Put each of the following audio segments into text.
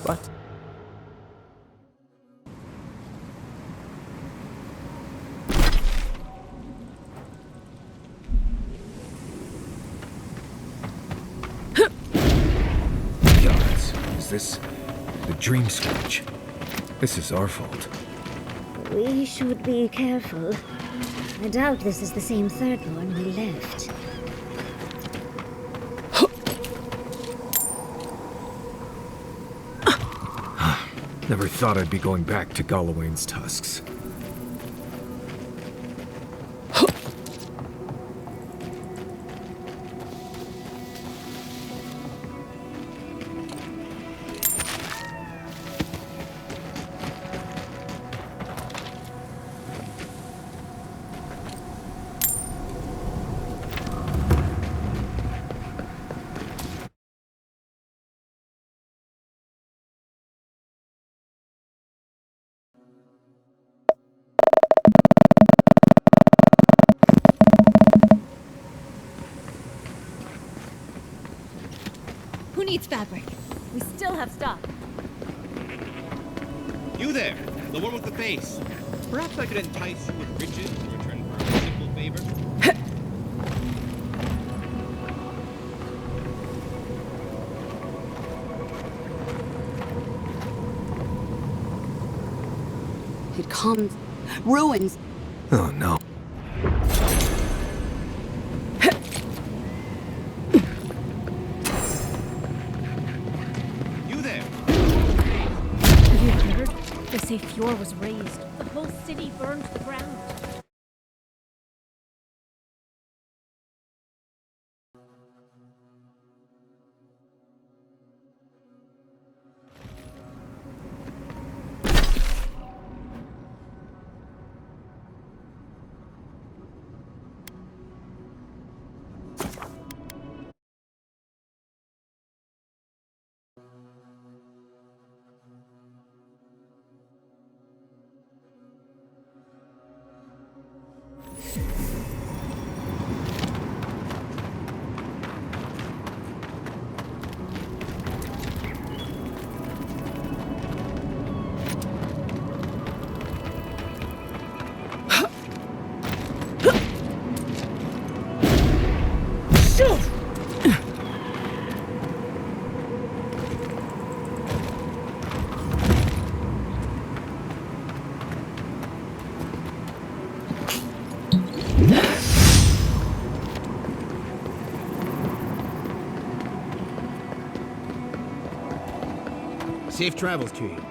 What? Gods, is this the dream squatch? This is our fault. We should be careful. I doubt this is the same third one we left. Never thought I'd be going back to Gallowayne's tusks. Who needs fabric? We still have stock. You there, the one with the face. Perhaps I could entice you with riches in return for a simple favor? It comes. Ruins. Oh no. You there! Have you heard? They say Fjord was razed. The whole city burned to the ground. Safe travels to you.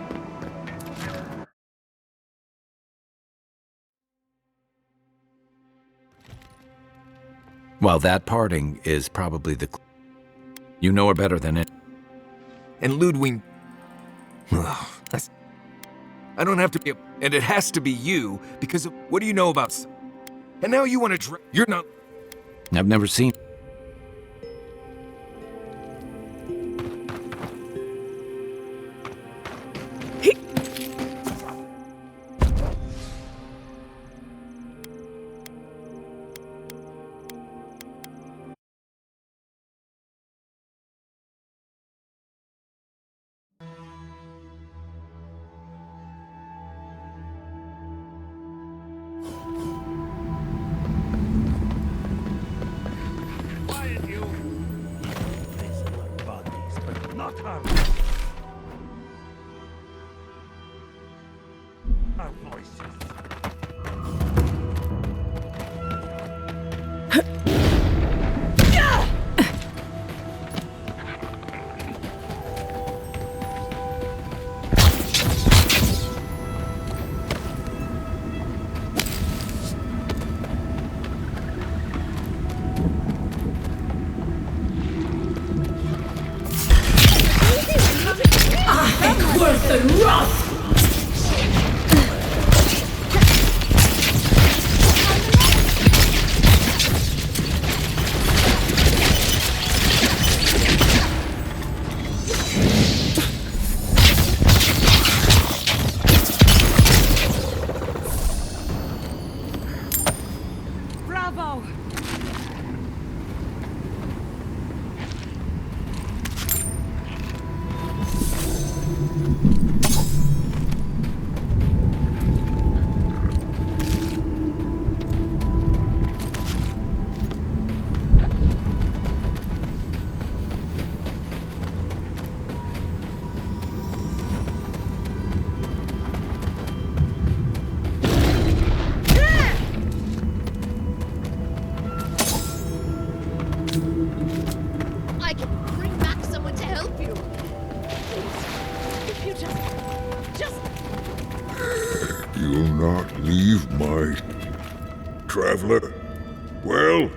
Well, that parting is probably the... You know her better than it. And Ludwig... Ugh, I don't have to be... And it has to be you, because of, what do you know about... And now you want to... You're not... I've never seen... Quiet, you! Visible bodies, but not our... Our voices. Worse than rot! Bravo! I can bring back someone to help you. Please, if you just... You'll not leave my traveler? Well,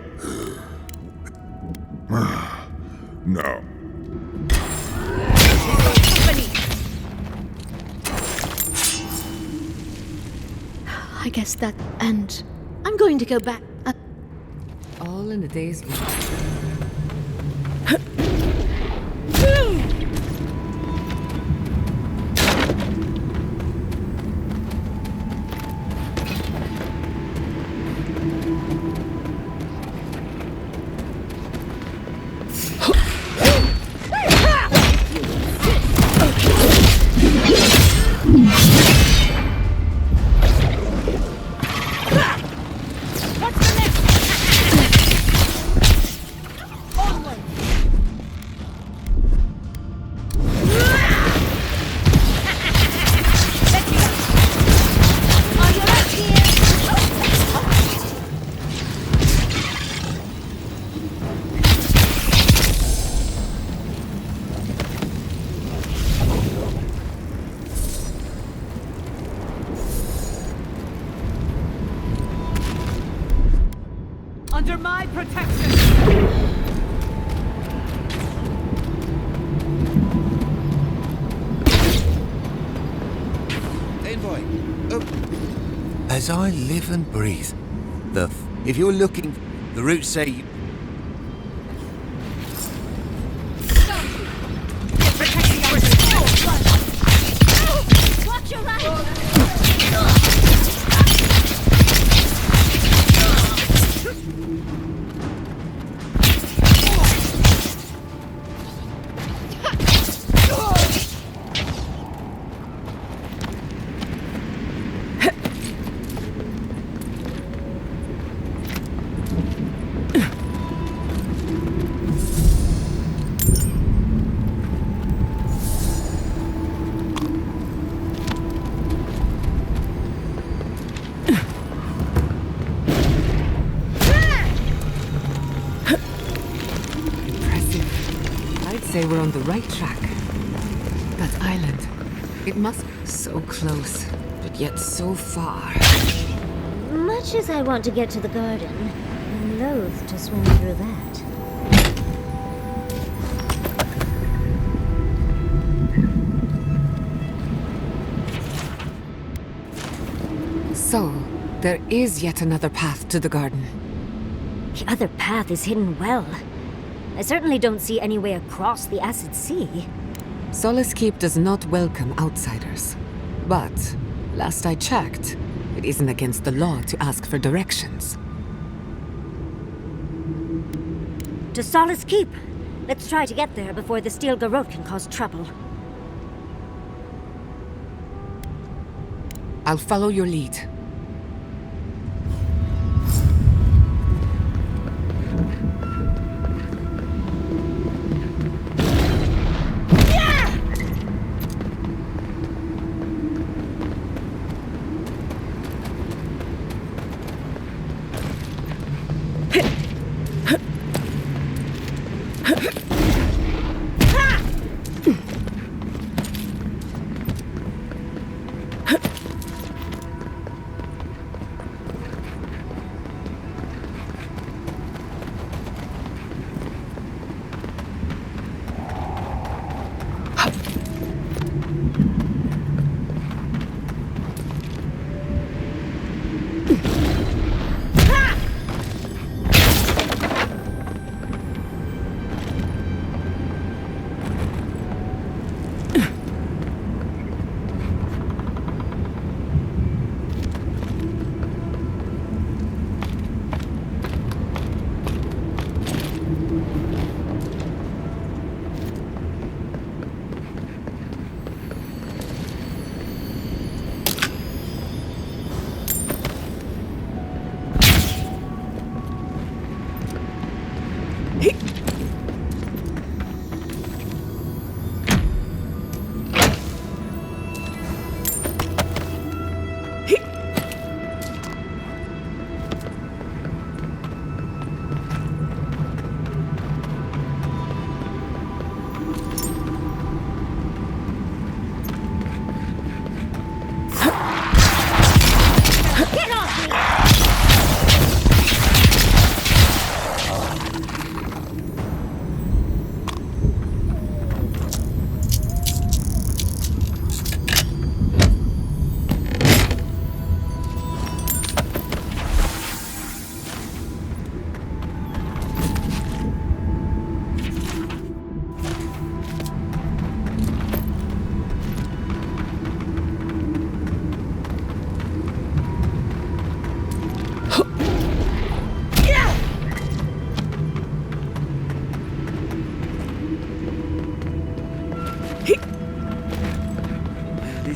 now. I guess that... And I'm going to go back... All in a day's work. Under my protection! Envoy, as I live and breathe, if you're looking, the roots say you... Watch your right! Say we're on the right track. That island, it must be so close, but yet so far. Much as I want to get to the garden, I'm loath to swim through that. So, there is yet another path to the garden. The other path is hidden well. I certainly don't see any way across the Acid Sea. Solace Keep does not welcome outsiders. But, last I checked, it isn't against the law to ask for directions. To Solace Keep! Let's try to get there before the Steel Garrote can cause trouble. I'll follow your lead.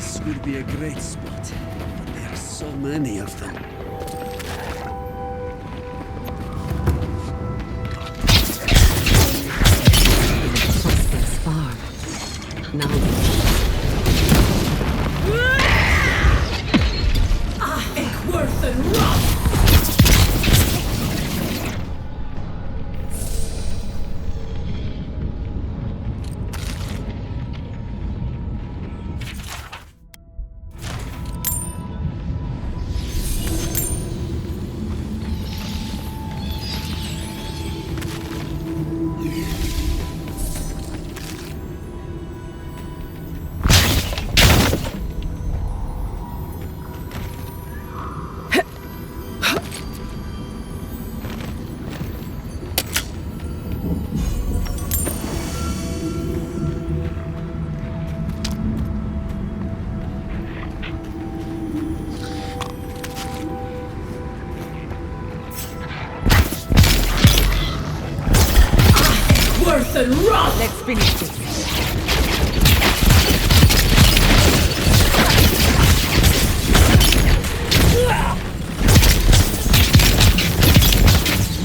This would be a great spot, but there are so many of them. This far. Now Worth and rough! Worth and rough! let's finish this.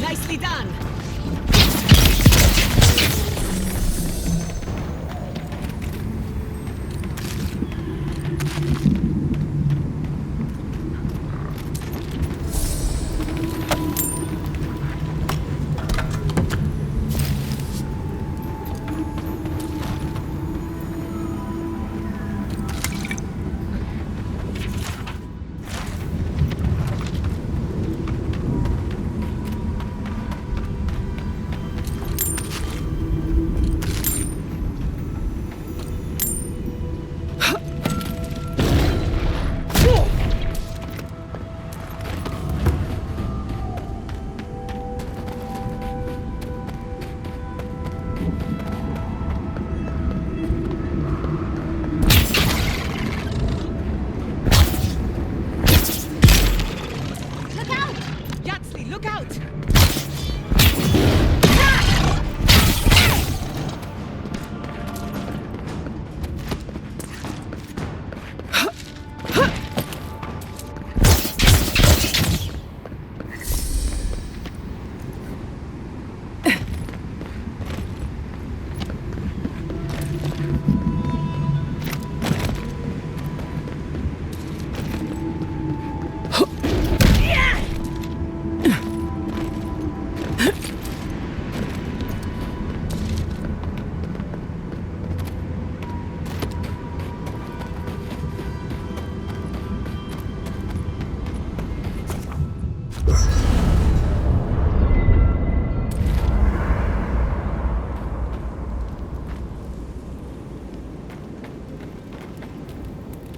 Nicely done! Look out!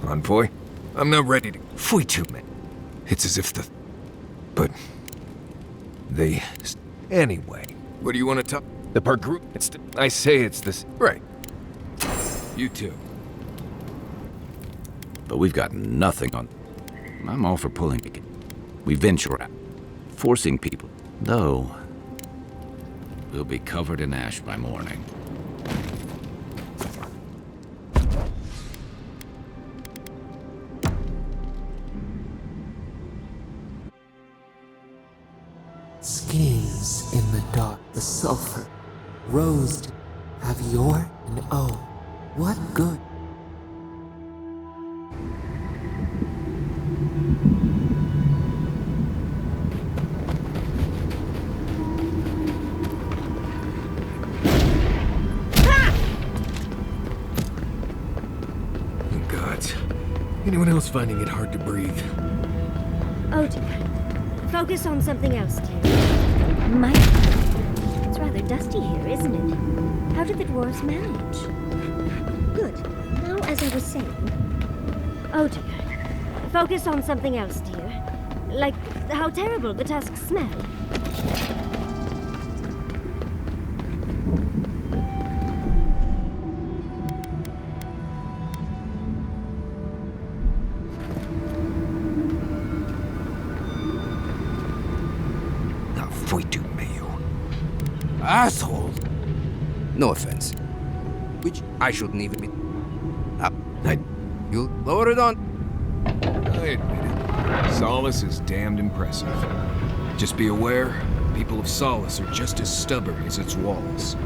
Envoy? I'm not ready to... Fui too man. It's as if the... But... They... Anyway, what do you want to talk? The part group? It's... I say it's this... Right. You too. But we've got nothing on... I'm all for pulling it. We venture out. Forcing people. Though... We'll be covered in ash by morning. Schemes in the dark, the sulfur, rose, have your and oh, what good? Oh, gods. Anyone else finding it hard to breathe? Oh dear. Focus on something else, dear. My... It's rather dusty here, isn't it? How did the dwarves manage? Good. Now, as I was saying... Oh dear. Focus on something else, dear. Like how terrible the tusks smell. Asshole! No offense. Which I shouldn't even be... You'll lower it on. I admit it. Solace is damned impressive. Just be aware, people of Solace are just as stubborn as its walls.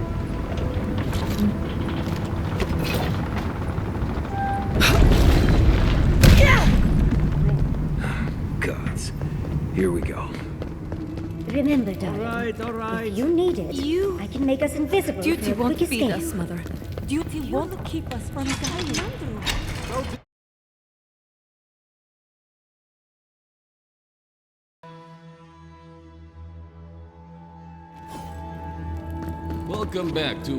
Gods. Here we go. Remember, darling. All right. If you need it, I can make us invisible Duty for a won't quick feed escape. us, Mother. Duty won't keep us from dying. Welcome back to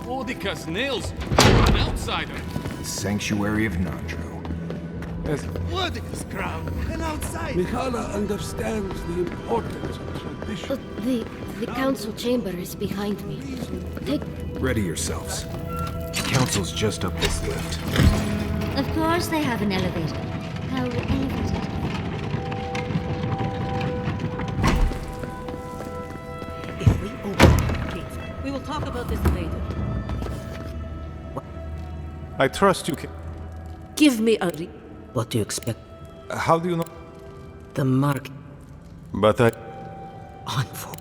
Odica's nails. An outsider. The Sanctuary of Nandro. Odica's crown, an outside. Mikhala understands the importance of tradition. The council chamber is behind me. Take... Ready yourselves. Council's just up this lift. Of course they have an elevator. How elevated. If we open the gates, we will talk about this later. I trust you can. Give me a What do you expect? How do you know? The mark But I. on for.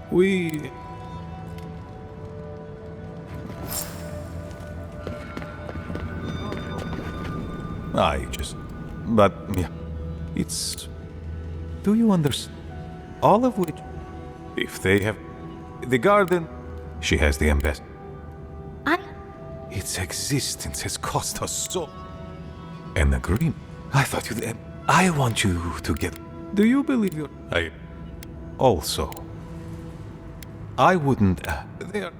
We. I just. But. Yeah. It's. Do you understand? All of which. If they have. The garden. She has the ambassador. Its existence has cost us so. An agreement. I thought you'd. I want you to get. Do you believe you're. I. Also. I wouldn't. There.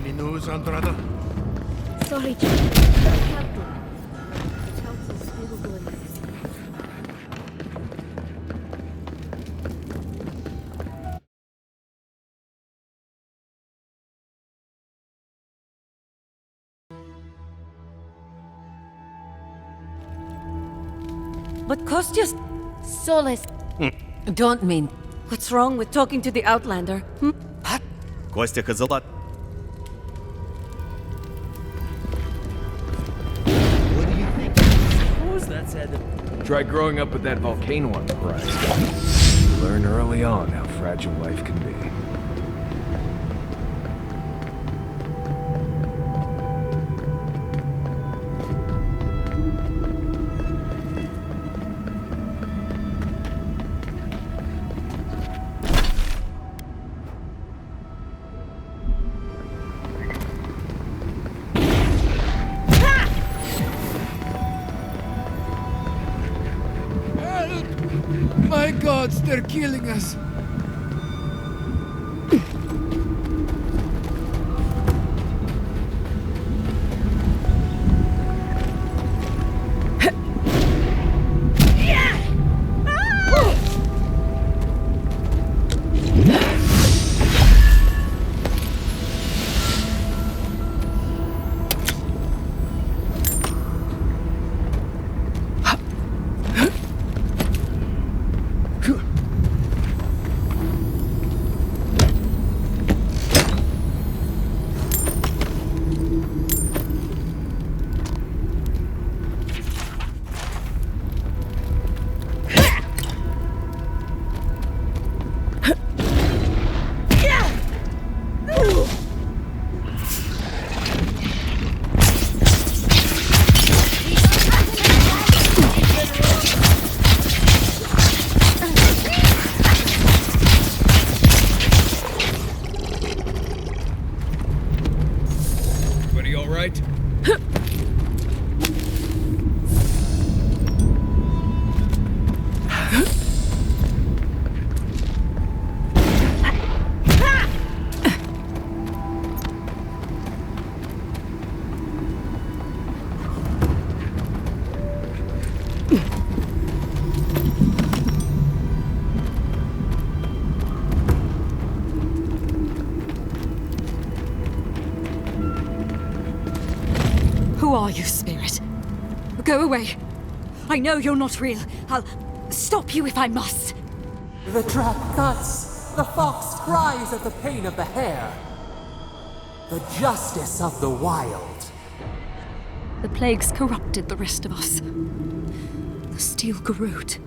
Any news, Andrada? Sorry, Captain. The council's still doing this. But Kostias, Solace. don't mean. What's wrong with talking to the Outlander? Костя Козылат. What do you think? Who's that said? Try growing up with that volcano on the horizon. You learn early on how fragile life can be. My gods, they're killing us. are you, spirit? Go away. I know you're not real. I'll stop you if I must. The trap cuts. The fox cries at the pain of the hare. The justice of the wild. The plague's corrupted the rest of us. The steel garrote.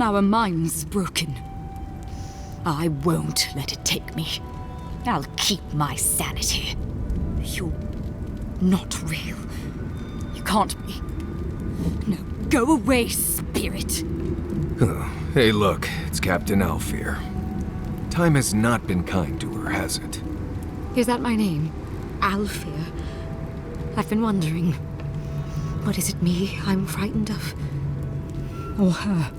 Our minds broken. I won't let it take me. I'll keep my sanity. You're not real. You can't be. No, go away, spirit. Hey, look, it's Captain Alfear. Time has not been kind to her, has it? Is that my name? Alfear? I've been wondering. What is it me I'm frightened of? Or her?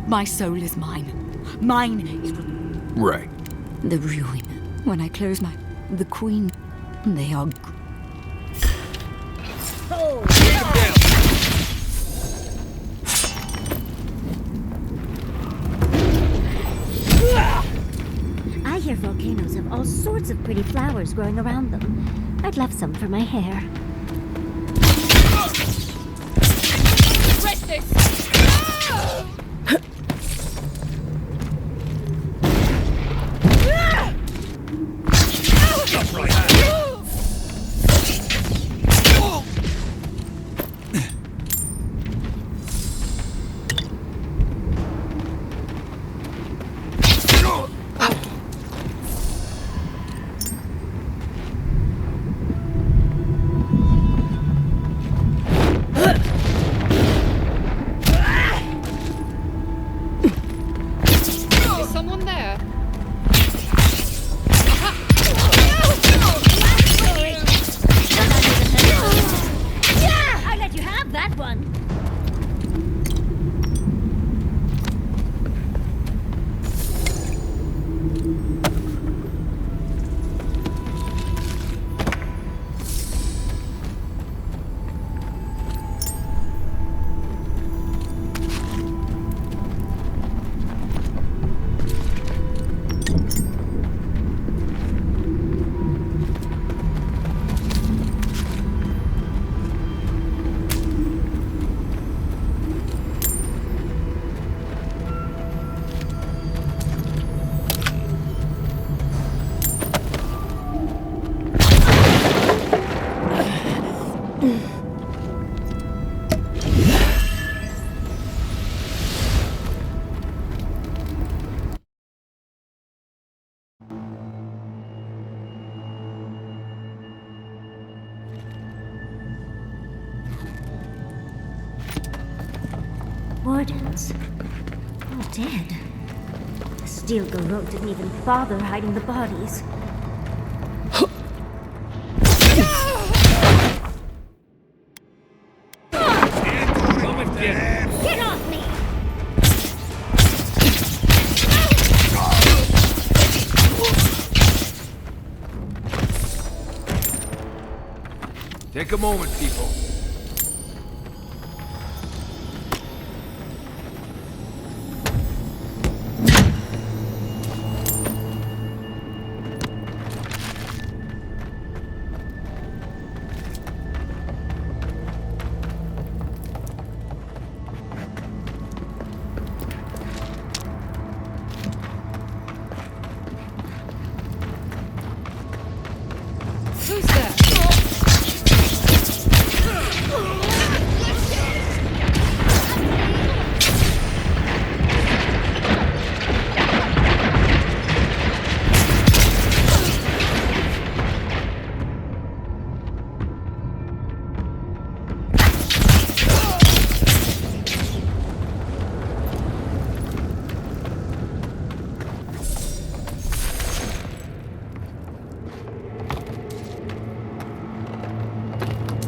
My soul is mine. Mine is... Right. The ruin. When I close my... The queen... They are... I hear volcanoes have all sorts of pretty flowers growing around them. I'd love some for my hair. Rest this! Wardens. All dead. The steel garrote didn't even bother hiding the bodies. Get off me! Take a moment, people. Who's there?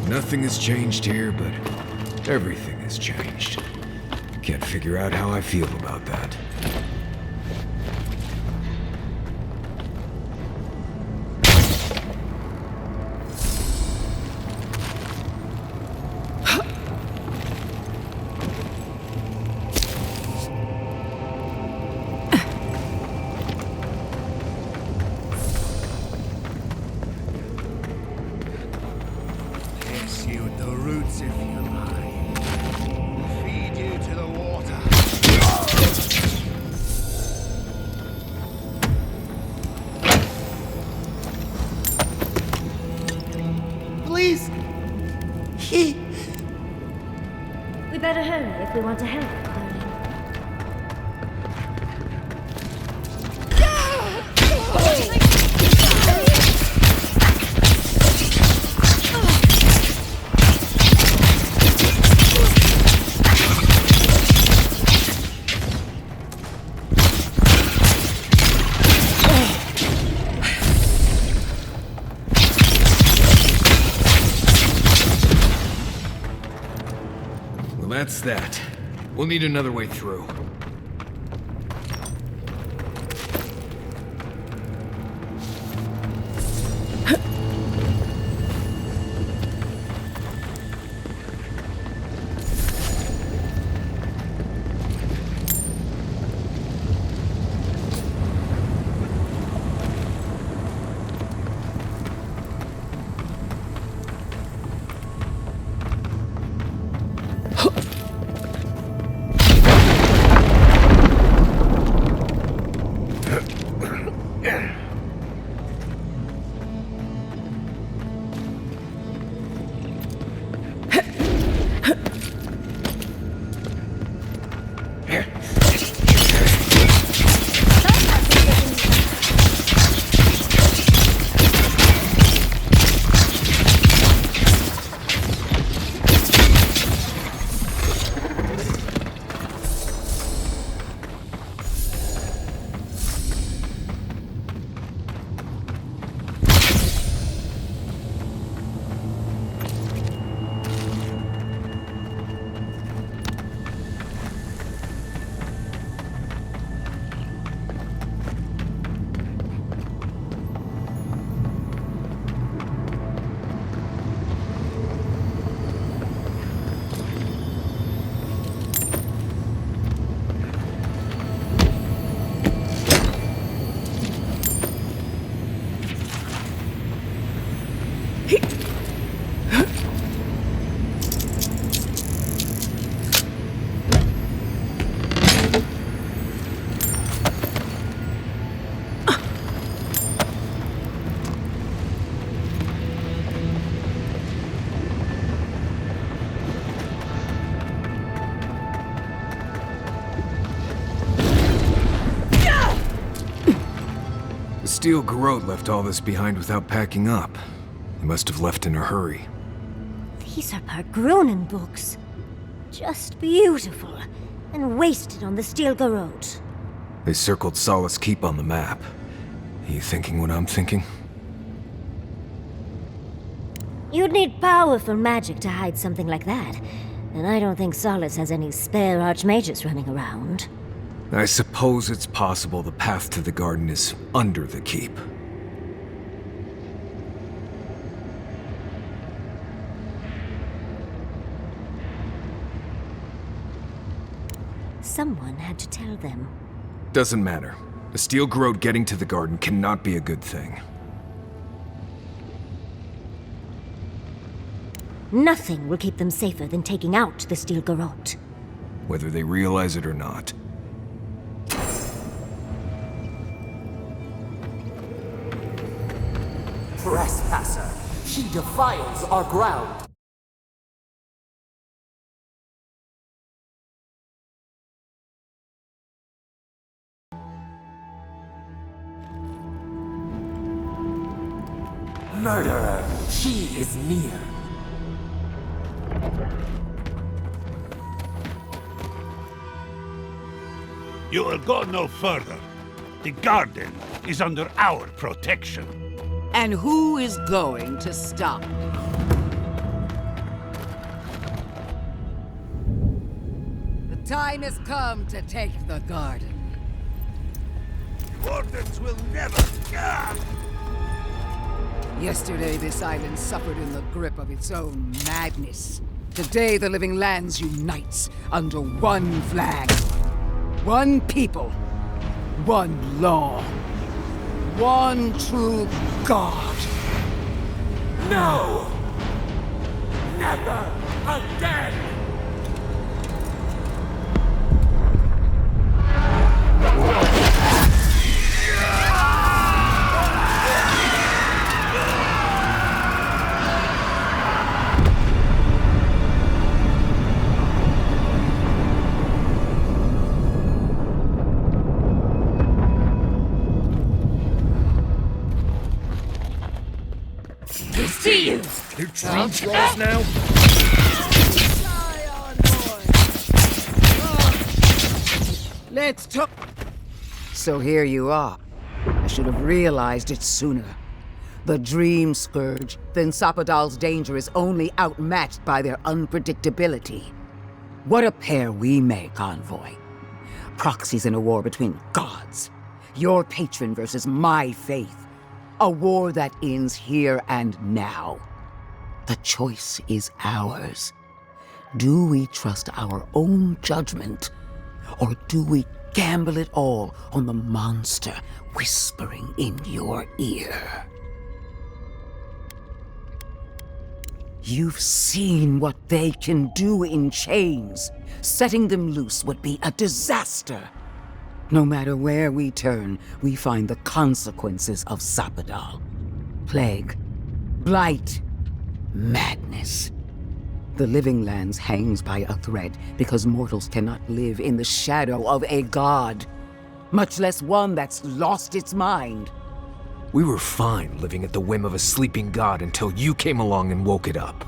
Nothing has changed here, but everything has changed. Can't figure out how I feel about that. You the roots if you like. Feed you to the water. Please! We better hurry if we want to help, darling. Well, that's that. We'll need another way through. The steel garrote left all this behind without packing up. He must have left in a hurry. These are Pargronen books. Just beautiful. And wasted on the steel garrote. They circled Solace Keep on the map. Are you thinking what I'm thinking? You'd need powerful magic to hide something like that. And I don't think Solace has any spare archmages running around. I suppose it's possible the path to the garden is under the keep. Someone had to tell them. Doesn't matter. The steel garrote getting to the garden cannot be a good thing. Nothing will keep them safer than taking out the steel garrote. Whether they realize it or not. Trespasser! She defiles our ground! Murderer! She is near! You will go no further. The garden is under our protection. And who is going to stop? time has come to take the garden. Wardens will never... Yesterday, this island suffered in the grip of its own madness. Today, the living lands unites under one flag. One people. One law. One true God. No! Never again! See you! They're dream trolls now? Let's talk. So here you are. I should have realized it sooner. The Dream Scourge, then Sapadal's danger is only outmatched by their unpredictability. What a pair we make, Envoy. Proxies in a war between gods. Your patron versus my faith. A war that ends here and now. The choice is ours. Do we trust our own judgment, or do we gamble it all on the monster whispering in your ear? You've seen what they can do in chains. Setting them loose would be a disaster. No matter where we turn, we find the consequences of Sapadal. Plague, blight, madness. The Living Lands hangs by a thread because mortals cannot live in the shadow of a god, much less one that's lost its mind. We were fine living at the whim of a sleeping god until you came along and woke it up.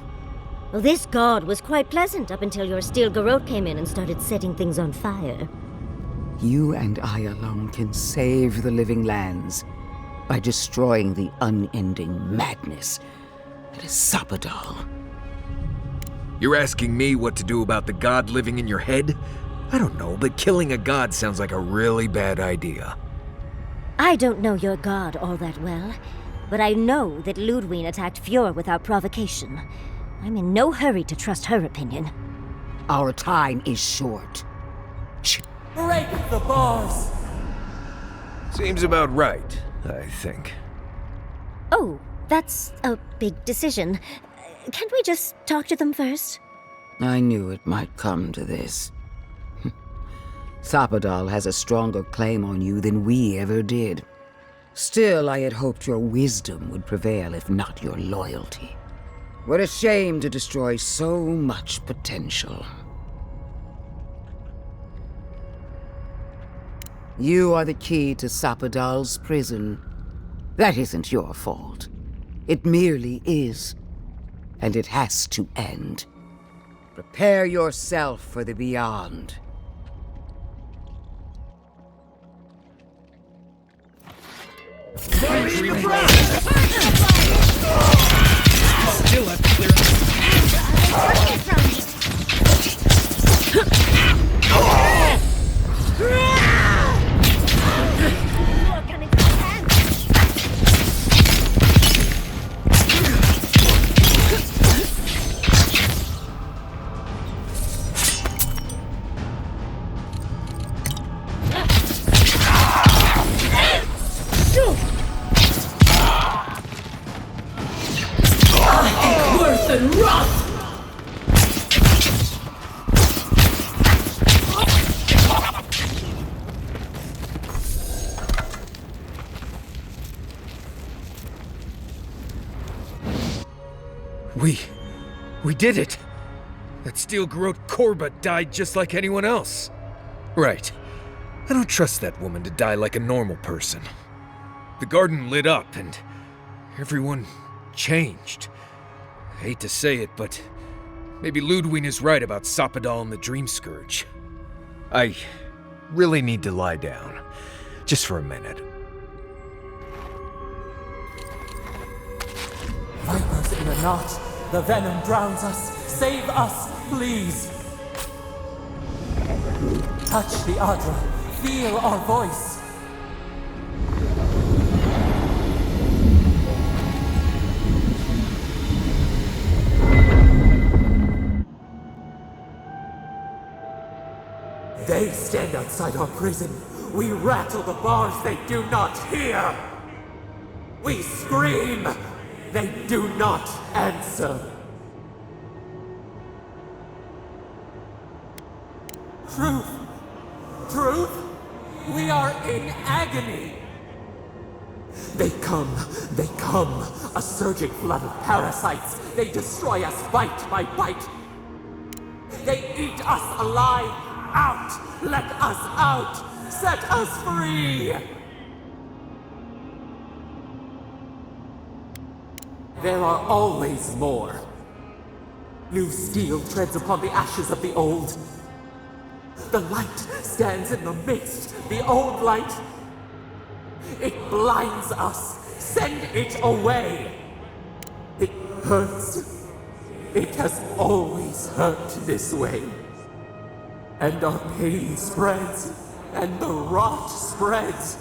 Well, this god was quite pleasant up until your steel garrote came in and started setting things on fire. You and I alone can save the Living Lands by destroying the unending madness that is Sapadal. You're asking me what to do about the god living in your head? I don't know, but killing a god sounds like a really bad idea. I don't know your god all that well, but I know that Ludwig attacked Fjord without provocation. I'm in no hurry to trust her opinion. Our time is short. Break the bars! Seems about right, I think. Oh, that's a big decision. Can't we just talk to them first? I knew it might come to this. Sapadal has a stronger claim on you than we ever did. Still, I had hoped your wisdom would prevail, if not your loyalty. What a shame to destroy so much potential. You are the key to Sapadal's prison. That isn't your fault. It merely is. And it has to end. Prepare yourself for the beyond. Still have to clear We did it! That steel garrote Korba died just like anyone else. Right. I don't trust that woman to die like a normal person. The garden lit up and everyone changed. I hate to say it, but maybe Ludwig is right about Sapadal and the Dream Scourge. I really need to lie down. Just for a minute. Vipers in a knot. The venom drowns us. Save us, please. Touch the Adra. Feel our voice. They stand outside our prison. We rattle the bars, they do not hear. We scream, they do not answer. Truth! Truth! We are in agony! They come, a surging flood of parasites. They destroy us bite by bite. They eat us alive. Out! Let us out! Set us free! There are always more. New steel treads upon the ashes of the old. The light stands in the midst, the old light. It blinds us. Send it away. It hurts. It has always hurt this way. And our pain spreads, and the rot spreads.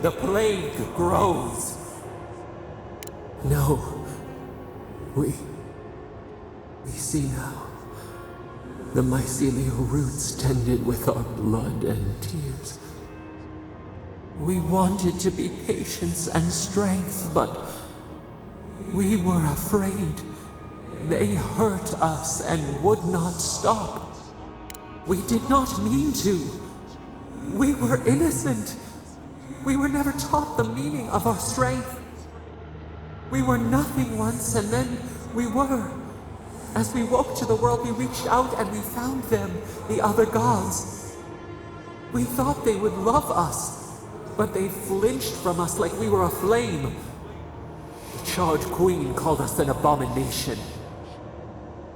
The plague grows. No. We see now. The mycelial roots tended with our blood and tears. We wanted to be patience and strength, but we were afraid. They hurt us and would not stop. We did not mean to. We were innocent. We were never taught the meaning of our strength. We were nothing once, and then we were. As we woke to the world, we reached out and we found them, the other gods. We thought they would love us, but they flinched from us like we were a flame. The charred queen called us an abomination.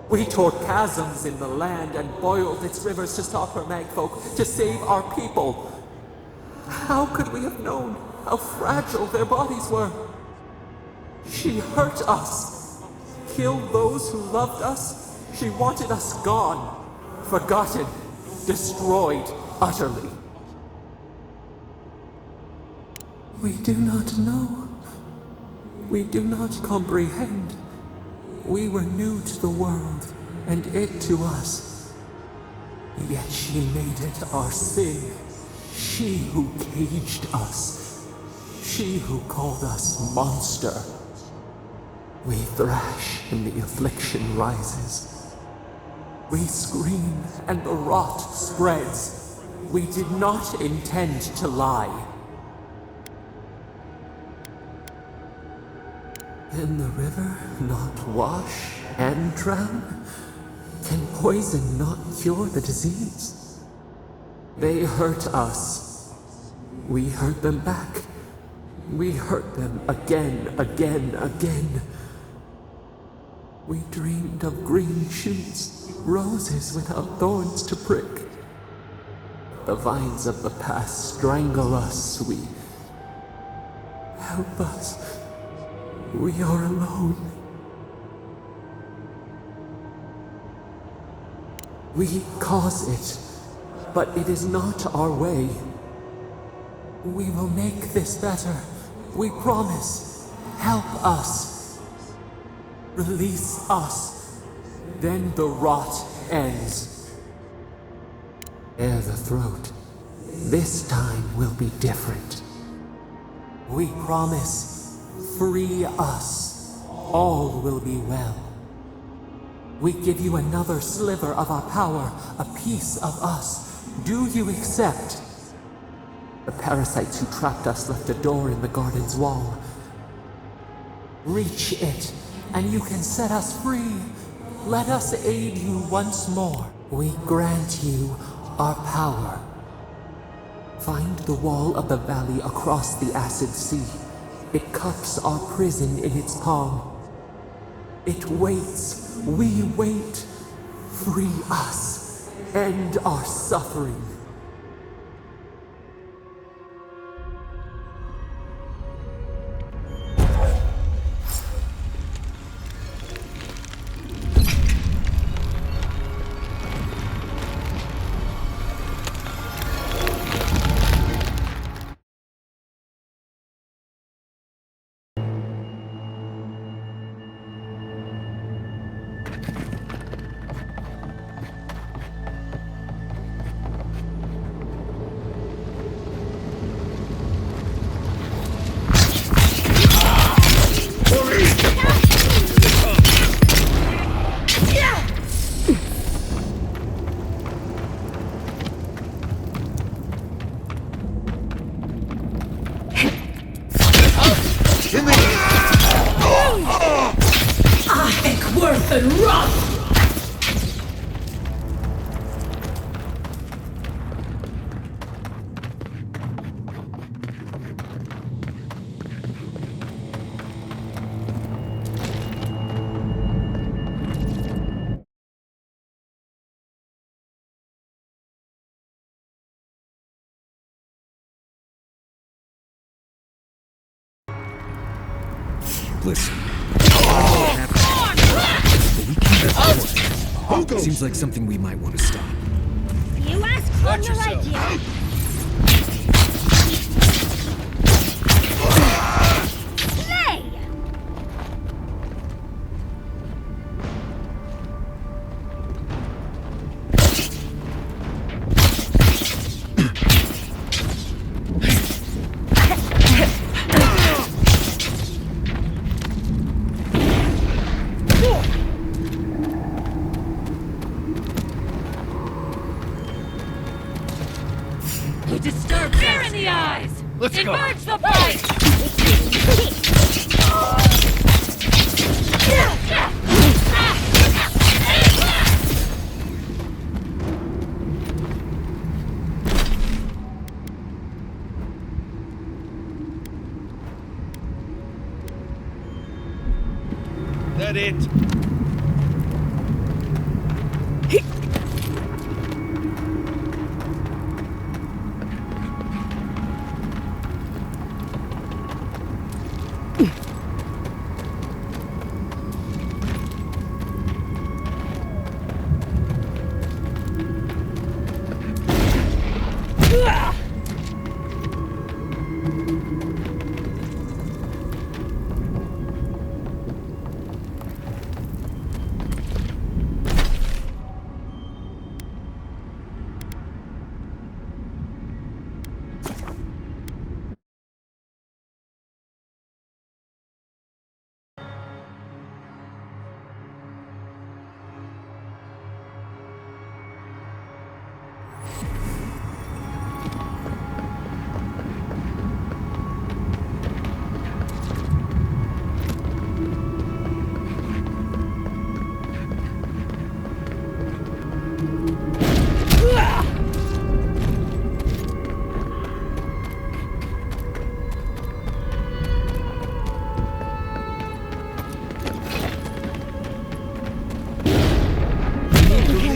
We tore chasms in the land and boiled its rivers to stop her magfolk, to save our people. How could we have known how fragile their bodies were? She hurt us, killed those who loved us. She wanted us gone, forgotten, destroyed utterly. We do not know. We do not comprehend. We were new to the world, and it to us. Yet she made it our sin. She who caged us. She who called us monster. We thrash and the affliction rises. We scream and the rot spreads. We did not intend to lie. Can the river not wash and drown? Can poison not cure the disease? They hurt us. We hurt them back. We hurt them again, again. We dreamed of green shoots, roses without thorns to prick. The vines of the past strangle us. Help us. We are alone. We cause it, but it is not our way. We will make this better. We promise. Help us. Release us. Then the rot ends. Bare the throat. This time will be different. We promise. Free us. All will be well. We give you another sliver of our power, a piece of us. Do you accept? The parasites who trapped us left a door in the garden's wall. Reach it, and you can set us free. Let us aid you once more. We grant you our power. Find the wall of the valley across the acid sea. It cups our prison in its palm. It waits. We wait. Free us. End our suffering. and run! Listen. Seems like something we might want to stop. You asked on the right, dear. He disturbs fear in the eyes! Let's go. Emerge the fight! That it?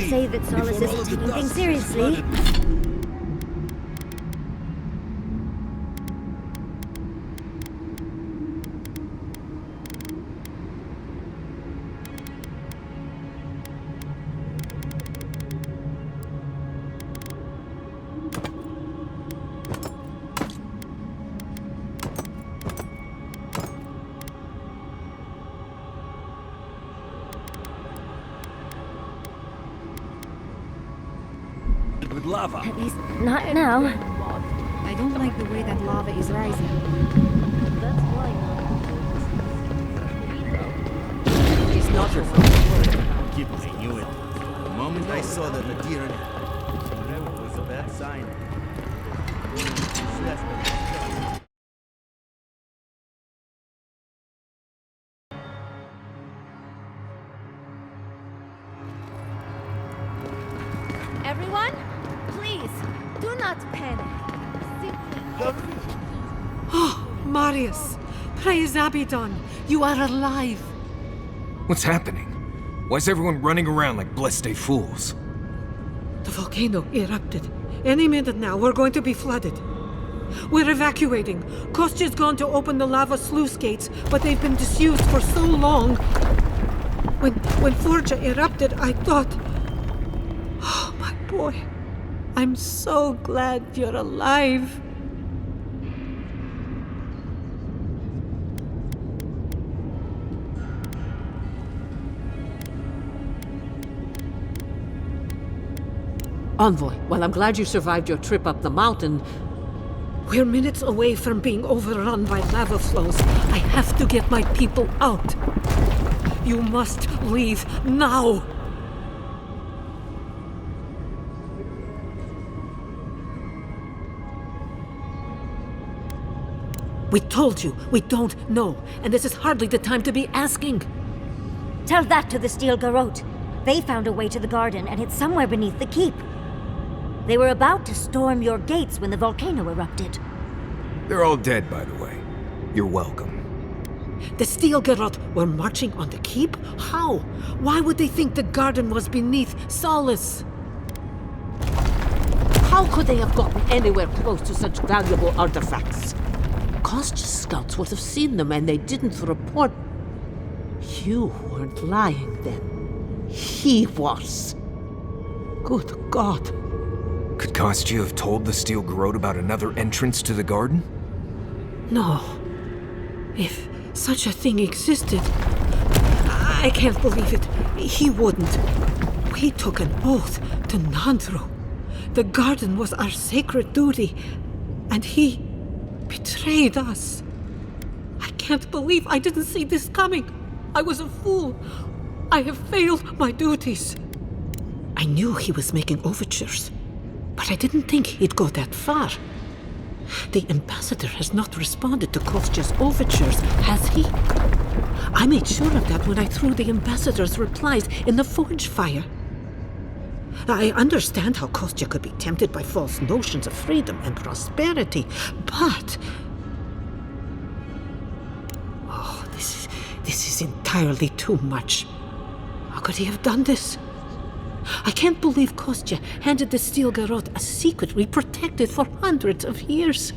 Say that Solace isn't taking things seriously. With lava. At least not now. I don't like the way that lava is rising. That's why It's not your fault. Keep I knew it. The moment I saw the Madeira, it was a bad sign. Everyone, please, do not panic. Simply Oh, Marius! Praise Abaddon! You are alive! What's happening? Why is everyone running around like blessed fools? The volcano erupted. Any minute now, we're going to be flooded. We're evacuating. Kostya's gone to open the lava sluice gates, but they've been disused for so long. When Forja erupted, I thought... Oh, my boy. I'm so glad you're alive. Envoy, well, I'm glad you survived your trip up the mountain. We're minutes away from being overrun by lava flows. I have to get my people out. You must leave now. We told you, we don't know, and this is hardly the time to be asking. Tell that to the Steel Garrote. They found a way to the garden, and it's somewhere beneath the keep. They were about to storm your gates when the volcano erupted. They're all dead, by the way. You're welcome. The Steel Garrote were marching on the keep? How? Why would they think the garden was beneath Solace? How could they have gotten anywhere close to such valuable artifacts? Kostya's scouts would have seen them and they didn't report. You weren't lying then. He was. Good God. Could Kostya have told the Steel Garrote about another entrance to the garden? No. If such a thing existed, I can't believe it. He wouldn't. We took an oath to Nandru. The garden was our sacred duty, and he betrayed us. I can't believe I didn't see this coming. I was a fool. I have failed my duties. I knew he was making overtures, but I didn't think he'd go that far. The ambassador has not responded to Kostya's overtures, has he? I made sure of that when I threw the ambassador's replies in the forge fire. I understand how Kostya could be tempted by false notions of freedom and prosperity, but... Oh, this is entirely too much. How could he have done this? I can't believe Kostya handed the Steel Garrote a secret we protected for hundreds of years.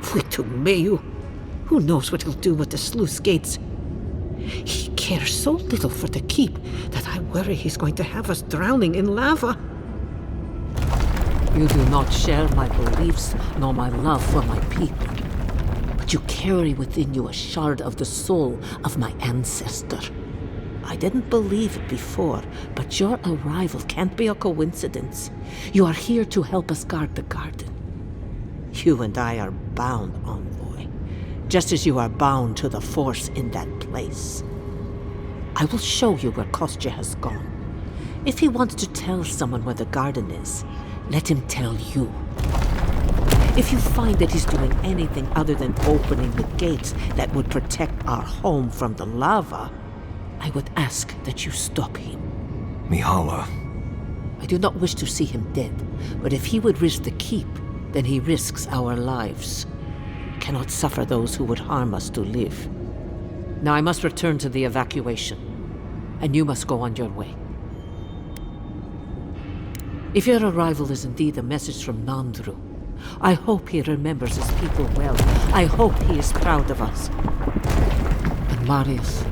Mayu. Who knows what he'll do with the sluice gates? He cares so little for the keep that I worry he's going to have us drowning in lava. You do not share my beliefs nor my love for my people. But you carry within you a shard of the soul of my ancestor. I didn't believe it before, but your arrival can't be a coincidence. You are here to help us guard the garden. You and I are bound, envoy, just as you are bound to the force in that place. I will show you where Kostya has gone. If he wants to tell someone where the garden is, let him tell you. If you find that he's doing anything other than opening the gates that would protect our home from the lava, I would ask that you stop him. Mihala. I do not wish to see him dead, but if he would risk the keep, then he risks our lives. I cannot suffer those who would harm us to live. Now I must return to the evacuation, and you must go on your way. If your arrival is indeed a message from Nandru, I hope he remembers his people well. I hope he is proud of us. And Marius,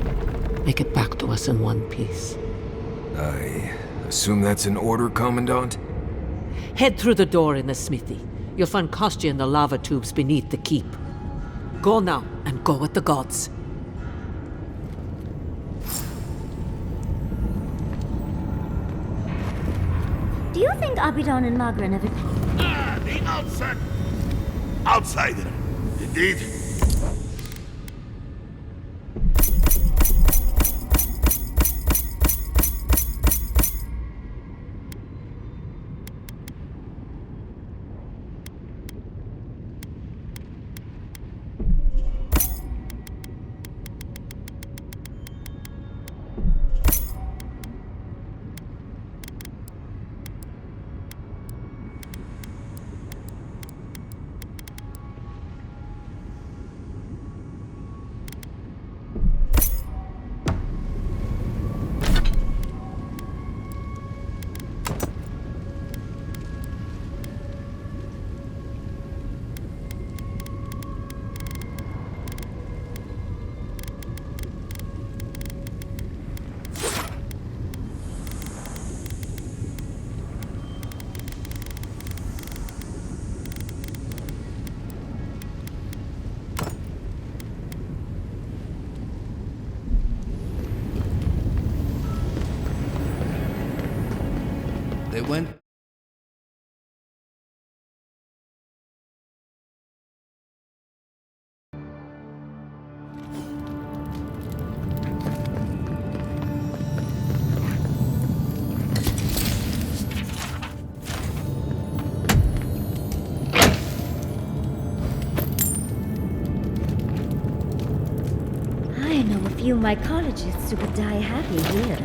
make it back to us in one piece. I assume that's an order, Commandant? Head through the door in the smithy. You'll find Kostya in the lava tubes beneath the keep. Go now, and go with the gods. Do you think Abidon and Magran ever... The outside... outsider. Indeed. They went... I know a few mycology biologists who would die happy here.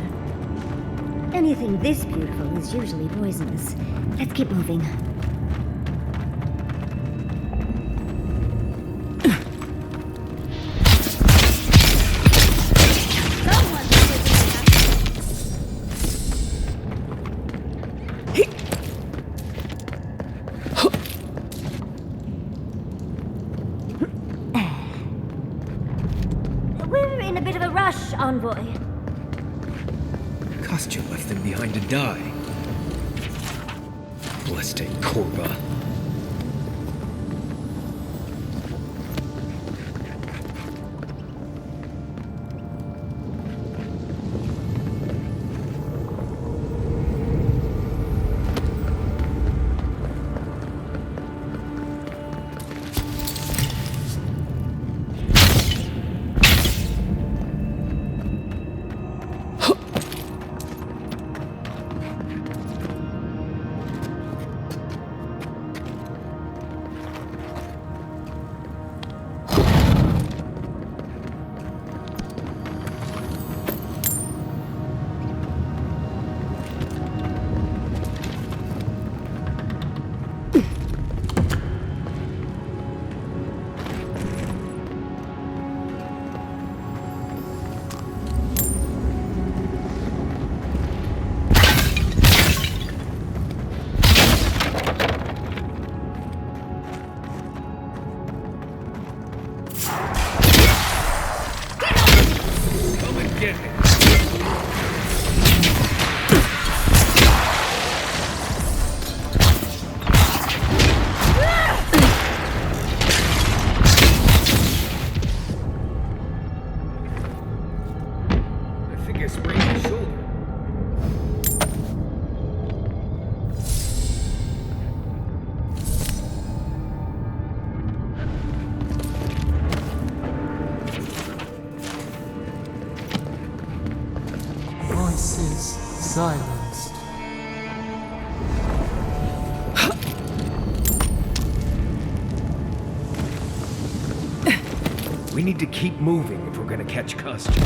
Anything this beautiful is usually poisonous. Let's keep moving. We're in a bit of a rush, Envoy. Kostya left them behind to die. Blessed Korba. Voices silenced. We need to keep moving if we're gonna catch Kostya.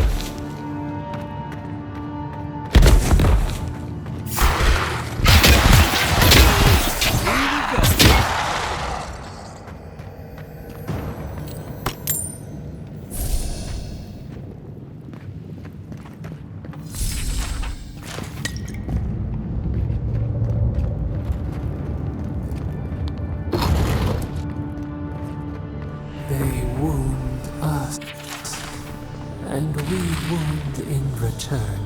They wound us, and we wound in return.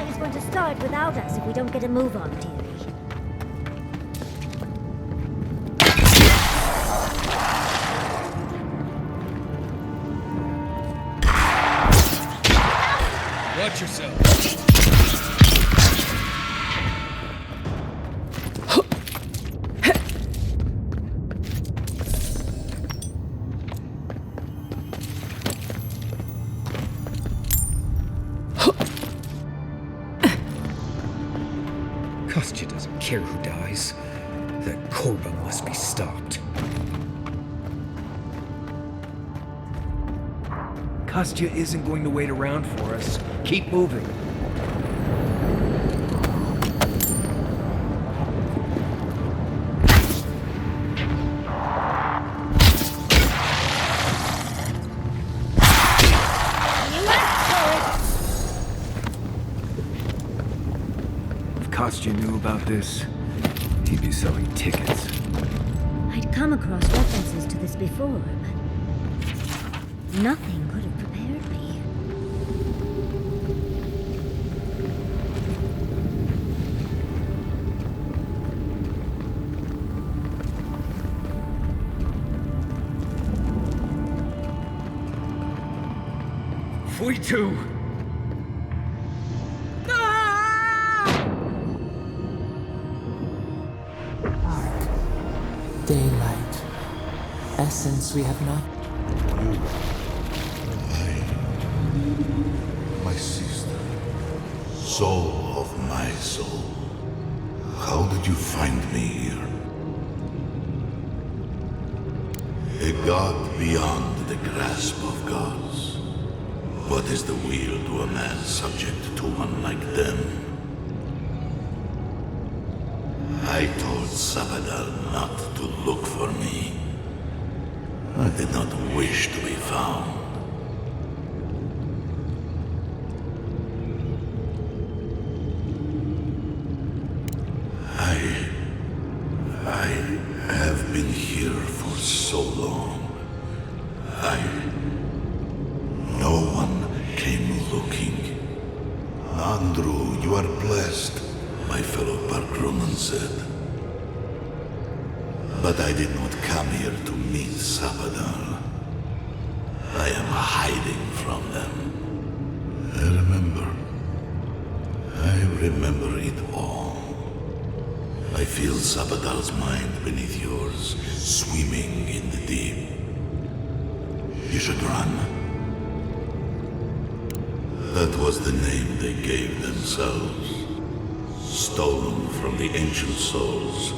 Is going to start without us if we don't get a move on, dearie. Watch yourself. Kostya doesn't care who dies. That Korba must be stopped. Kostya isn't going to wait around for us. Keep moving. Kostya knew about this, he'd be selling tickets. I'd come across references to this before, but nothing could have prepared me. We too! Daylight. Essence we have not. My sister, soul of my soul. How did you find me here? A god beyond the grasp of gods. What is the will to a man subject to one like them? I told Sabadal not to look for me. I did not wish to be found. I have been here for so long. No one came looking. Andrew, you are blessed, my fellow Parkroman said. But I did not come here to meet Sabadal. I am hiding from them. I remember it all. I feel Sabadal's mind beneath yours, swimming in the deep. You should run. That was the name they gave themselves. Stolen from the ancient souls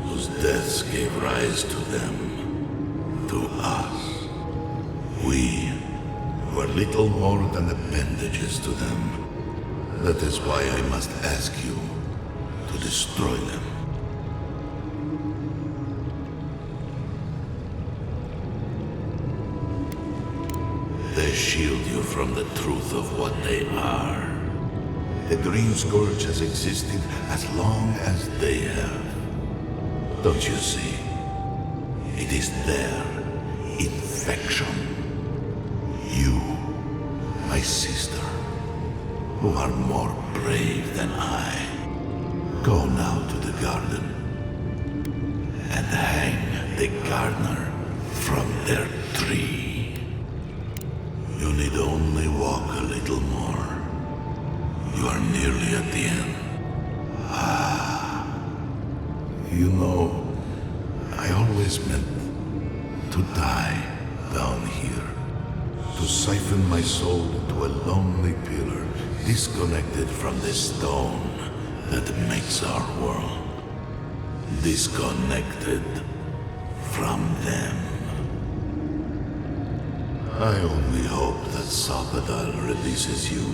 whose deaths gave rise to them, to us. We were little more than appendages to them. That is why I must ask you to destroy them. They shield you from the truth of what they are. The Dream Scourge has existed as long as they have. Don't you see? It is their infection. You, my sister, who are more brave than I, go now to the garden and hang the gardener from their tree. You need only walk a little more. You are nearly at the end. You know, I always meant to die down here. To siphon my soul into a lonely pillar, disconnected from the stone that makes our world. Disconnected from them. I only hope that Sabadal releases you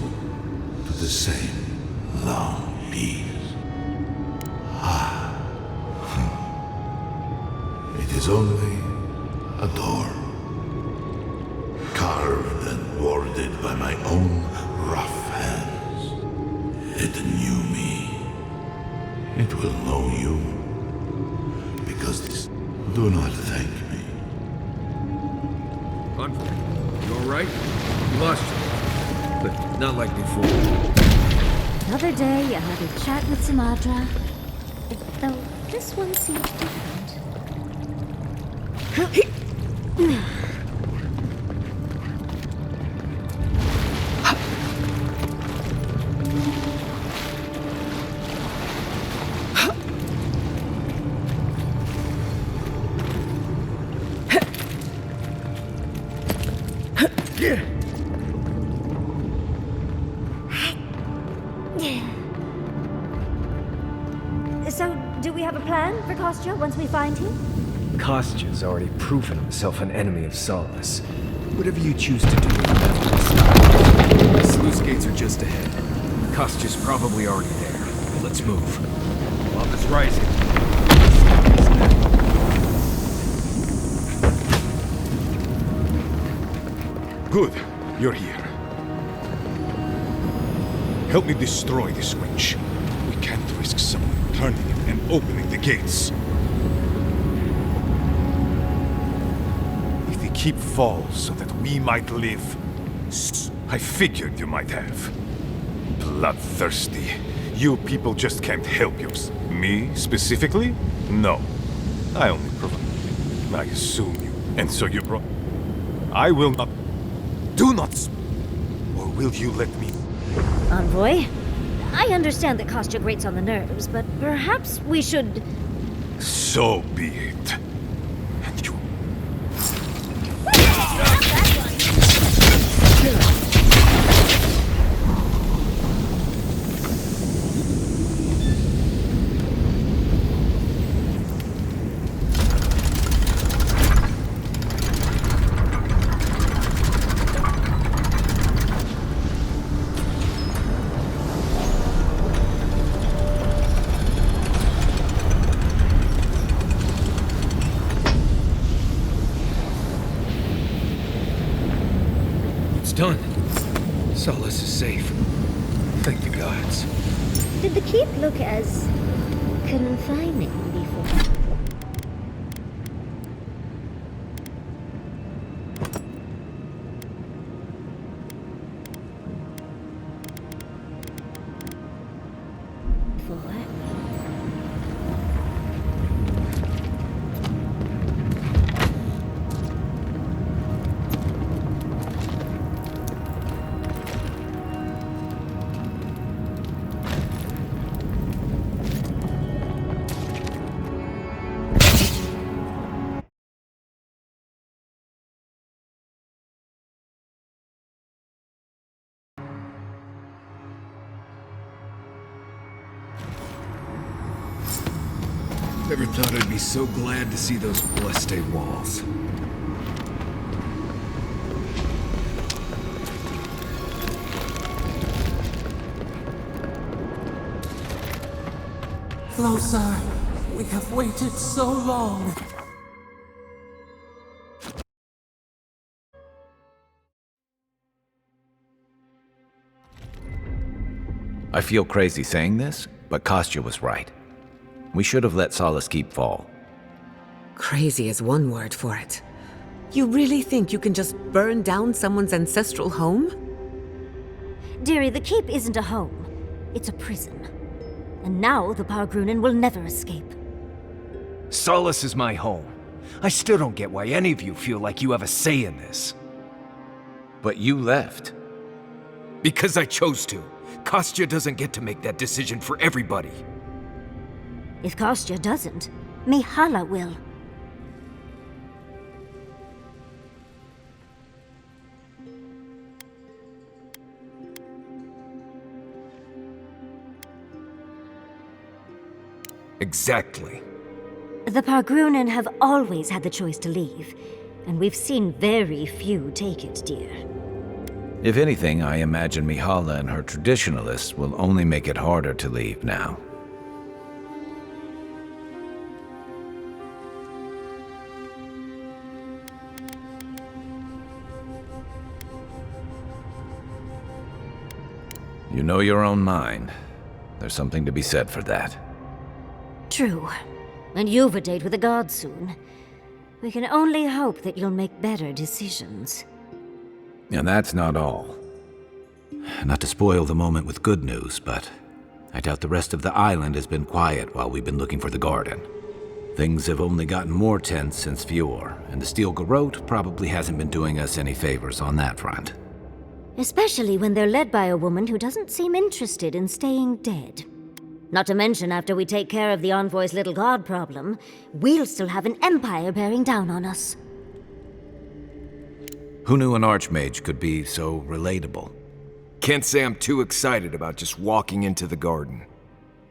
to the same long peace. It is only a door, carved and warded by my own rough hands. It knew me. It will know you. Because this... Do not thank me. You alright? You lost you. But not like before. Another day, another chat with Sumatra. Though this one seems different. So, do we have a plan for Kostya once we find him? Kostya's already proven himself an enemy of Solace. Whatever you choose to do, the sluice gates are just ahead. Kostya's probably already there. Let's move. Lava's rising. Good, you're here. Help me destroy this witch. We can't risk someone turning it and opening the gates. If the keep falls so that we might live, I figured you might have. Bloodthirsty. You people just can't help yours. Me, specifically? No. I only provide. I assume you. And so you brought... I will not... Do not... Or will you let me... Envoy, I understand that Kostya grates on the nerves, but perhaps we should... So be it. And you... Done. Solace is safe. Thank the gods. Did the keep look as confining before? Never thought I'd be so glad to see those blessed walls. Closer. We have waited so long. I feel crazy saying this, but Kostya was right. We should have let Solace Keep fall. Crazy is one word for it. You really think you can just burn down someone's ancestral home? Dearie, the keep isn't a home. It's a prison. And now the Pargrunen will never escape. Solace is my home. I still don't get why any of you feel like you have a say in this. But you left. Because I chose to. Kostya doesn't get to make that decision for everybody. If Kostya doesn't, Mihala will. Exactly. The Pargrunen have always had the choice to leave, and we've seen very few take it, dear. If anything, I imagine Mihala and her traditionalists will only make it harder to leave now. You know your own mind. There's something to be said for that. True. And you've a date with the gods soon. We can only hope that you'll make better decisions. And that's not all. Not to spoil the moment with good news, but I doubt the rest of the island has been quiet while we've been looking for the garden. Things have only gotten more tense since Fjord, and the Steel Garrote probably hasn't been doing us any favors on that front. Especially when they're led by a woman who doesn't seem interested in staying dead. Not to mention, after we take care of the Envoy's little god problem, we'll still have an empire bearing down on us. Who knew an archmage could be so relatable? Can't say I'm too excited about just walking into the garden.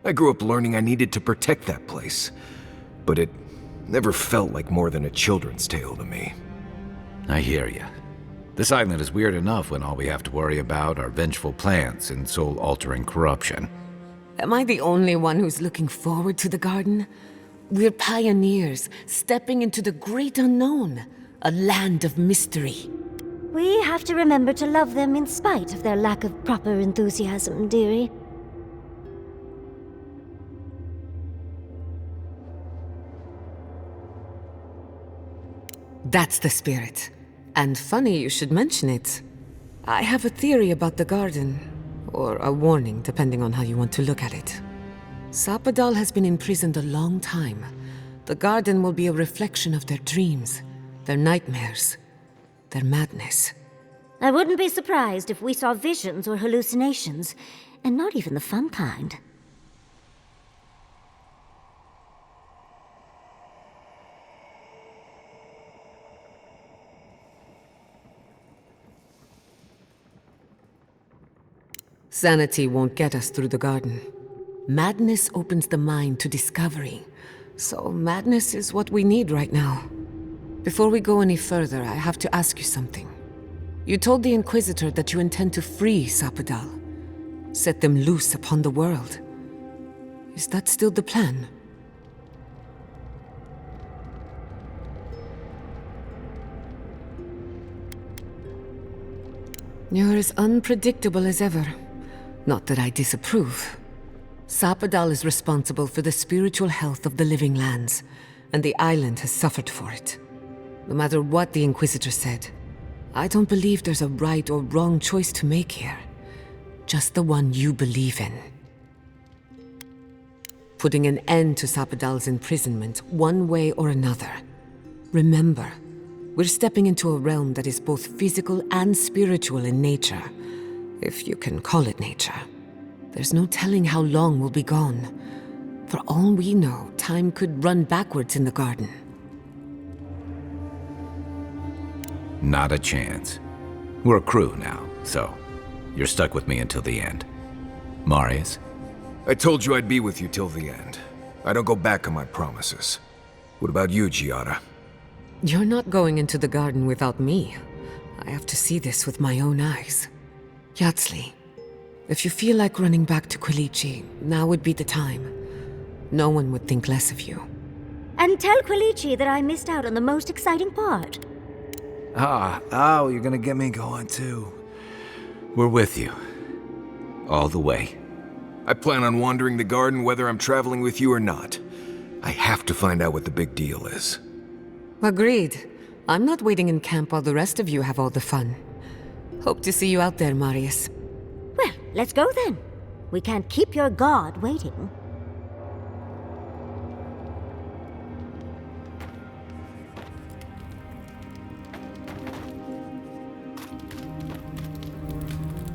I grew up learning I needed to protect that place, but it never felt like more than a children's tale to me. I hear you. This island is weird enough when all we have to worry about are vengeful plans and soul-altering corruption. Am I the only one who's looking forward to the garden? We're pioneers, stepping into the great unknown, a land of mystery. We have to remember to love them in spite of their lack of proper enthusiasm, dearie. That's the spirit. And funny you should mention it. I have a theory about the garden. Or a warning, depending on how you want to look at it. Sapadal has been imprisoned a long time. The garden will be a reflection of their dreams, their nightmares, their madness. I wouldn't be surprised if we saw visions or hallucinations, and not even the fun kind. Sanity won't get us through the garden. Madness opens the mind to discovery. So madness is what we need right now. Before we go any further, I have to ask you something. You told the Inquisitor that you intend to free Sapadal. Set them loose upon the world. Is that still the plan? You're as unpredictable as ever. Not that I disapprove. Sapadal is responsible for the spiritual health of the living lands, and the island has suffered for it. No matter what the Inquisitor said, I don't believe there's a right or wrong choice to make here. Just the one you believe in. Putting an end to Sapadal's imprisonment one way or another. Remember, we're stepping into a realm that is both physical and spiritual in nature. If you can call it nature. There's no telling how long we'll be gone. For all we know, time could run backwards in the garden. Not a chance. We're a crew now, so you're stuck with me until the end. Marius? I told you I'd be with you till the end. I don't go back on my promises. What about you, Giada? You're not going into the garden without me. I have to see this with my own eyes. Yatsli, if you feel like running back to Quilici, now would be the time. No one would think less of you. And tell Quilici that I missed out on the most exciting part. Well, you're gonna get me going too. We're with you. All the way. I plan on wandering the garden whether I'm traveling with you or not. I have to find out what the big deal is. Agreed. I'm not waiting in camp while the rest of you have all the fun. Hope to see you out there, Marius. Well, let's go then. We can't keep your god waiting.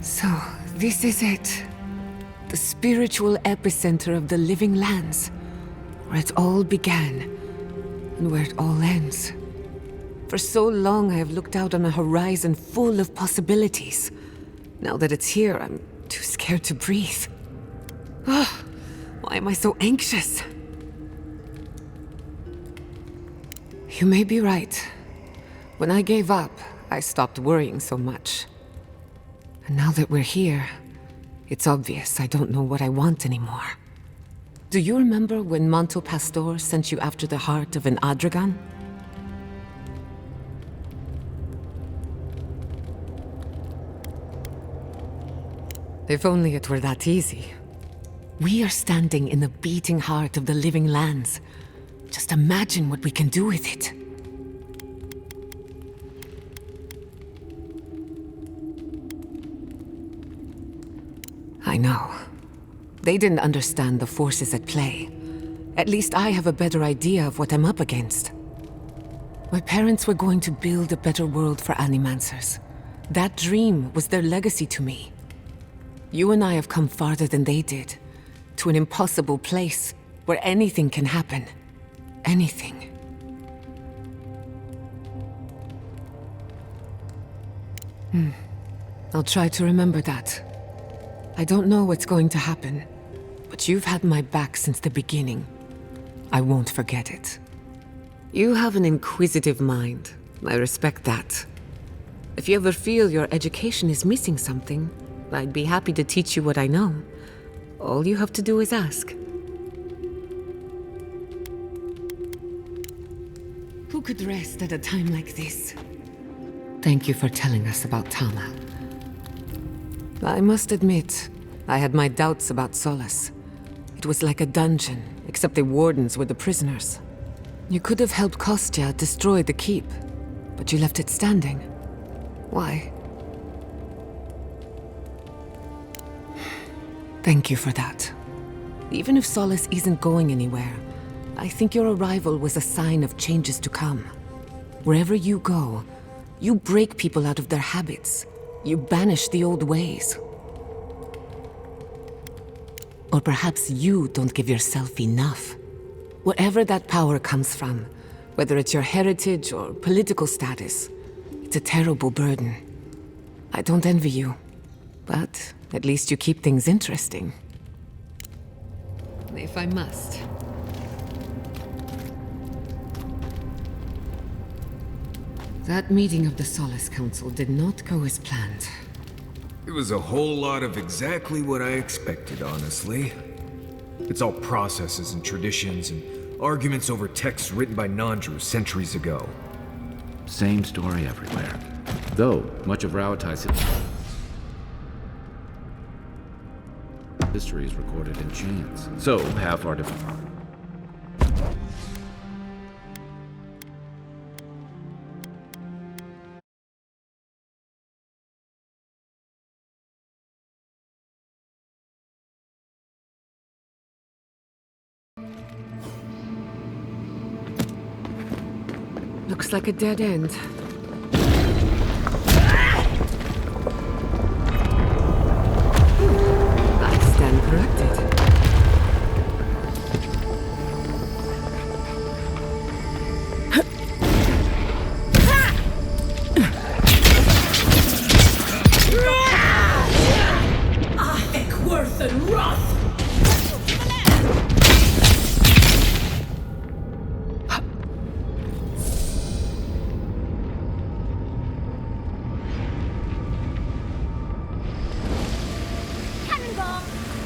So, this is it. The spiritual epicenter of the living lands. Where it all began, and where it all ends. For so long I have looked out on a horizon full of possibilities. Now that it's here, I'm too scared to breathe. Oh, why am I so anxious? You may be right. When I gave up, I stopped worrying so much. And now that we're here, it's obvious I don't know what I want anymore. Do you remember when Manto Pastor sent you after the heart of an Adragan? If only it were that easy. We are standing in the beating heart of the living lands. Just imagine what we can do with it. I know. They didn't understand the forces at play. At least I have a better idea of what I'm up against. My parents were going to build a better world for Animancers. That dream was their legacy to me. You and I have come farther than they did. To an impossible place where anything can happen. Anything. I'll try to remember that. I don't know what's going to happen, but you've had my back since the beginning. I won't forget it. You have an inquisitive mind. I respect that. If you ever feel your education is missing something, I'd be happy to teach you what I know. All you have to do is ask. Who could rest at a time like this? Thank you for telling us about Tama. I must admit, I had my doubts about Solace. It was like a dungeon, except the wardens were the prisoners. You could have helped Kostya destroy the keep. but you left it standing. Why? Thank you for that. Even if Solace isn't going anywhere, I think your arrival was a sign of changes to come. Wherever you go, you break people out of their habits. You banish the old ways. Or perhaps you don't give yourself enough. Wherever that power comes from, whether it's your heritage or political status, it's a terrible burden. I don't envy you, but at least you keep things interesting. If I must. That meeting of the Solace Council did not go as planned. It was a whole lot of exactly what I expected, honestly. It's all processes and traditions and arguments over texts written by non-Jews centuries ago. Same story everywhere. Though, much of Rauatai's history is recorded in chants. So, half are different. Looks like a dead end. I stand corrected. Worth and wrath!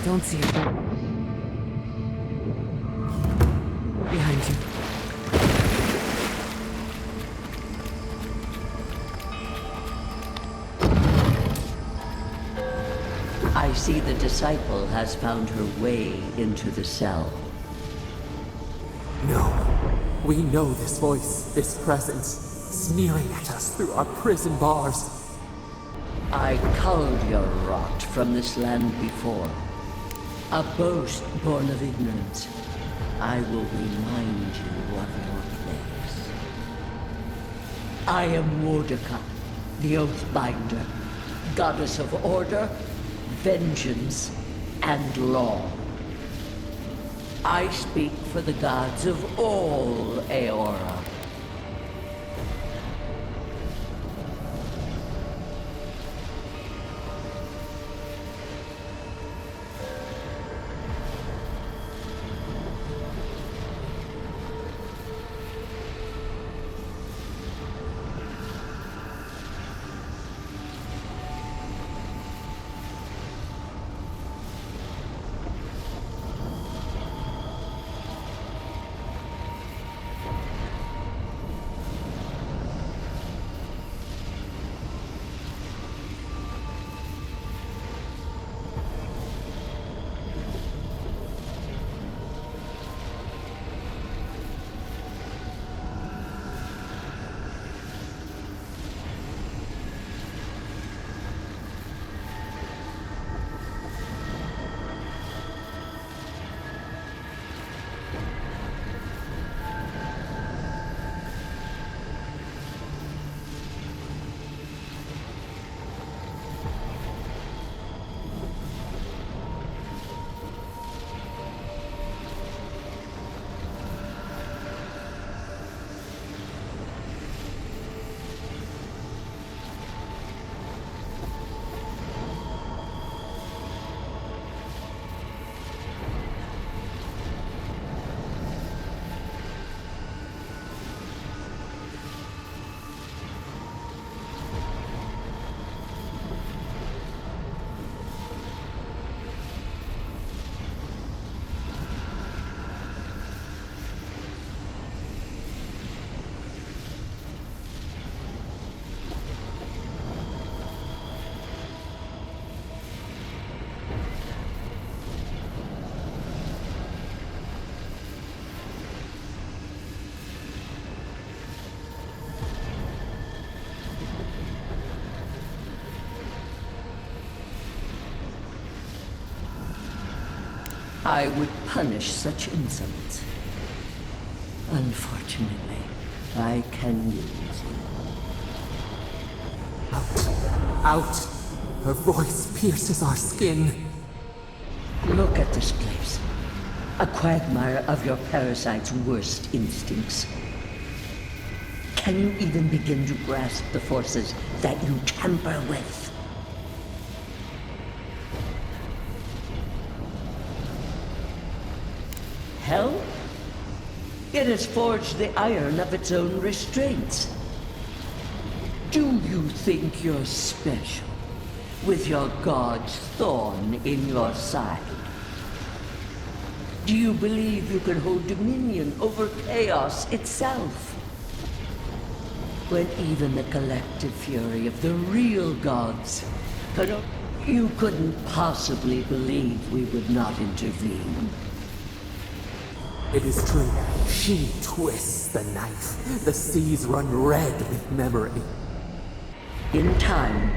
Don't see it. Behind you. I see the disciple has found her way into the cell. No. We know this voice, this presence, sneering at us through our prison bars. I culled your rot from this land before. A boast born of ignorance. I will remind you of your place. I am Mordecai, the Oathbinder, goddess of order, vengeance, and law. I speak for the gods of all Aora. I would punish such insults. Unfortunately, I can use you. Out! Her voice pierces our skin. Look at this place. A quagmire of your parasite's worst instincts. Can you even begin to grasp the forces that you tamper with? Hell? It has forged the iron of its own restraints. Do you think you're special, with your god's thorn in your side? Do you believe you can hold dominion over chaos itself? When even the collective fury of the real gods could... You couldn't possibly believe we would not intervene. It is true. She twists the knife. The seas run red with memory. In time,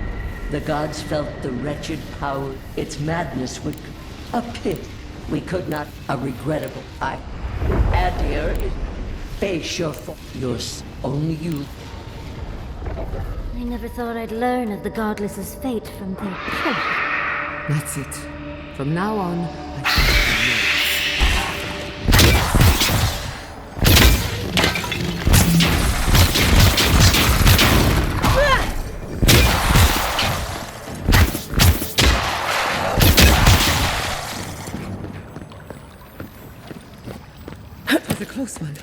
the gods felt the wretched power its madness would... A pit we could not... A regrettable... Adir, face your fault. Yours. Only you. I never thought I'd learn of the godless's fate from their prey. That's it. From now on, That was a close one.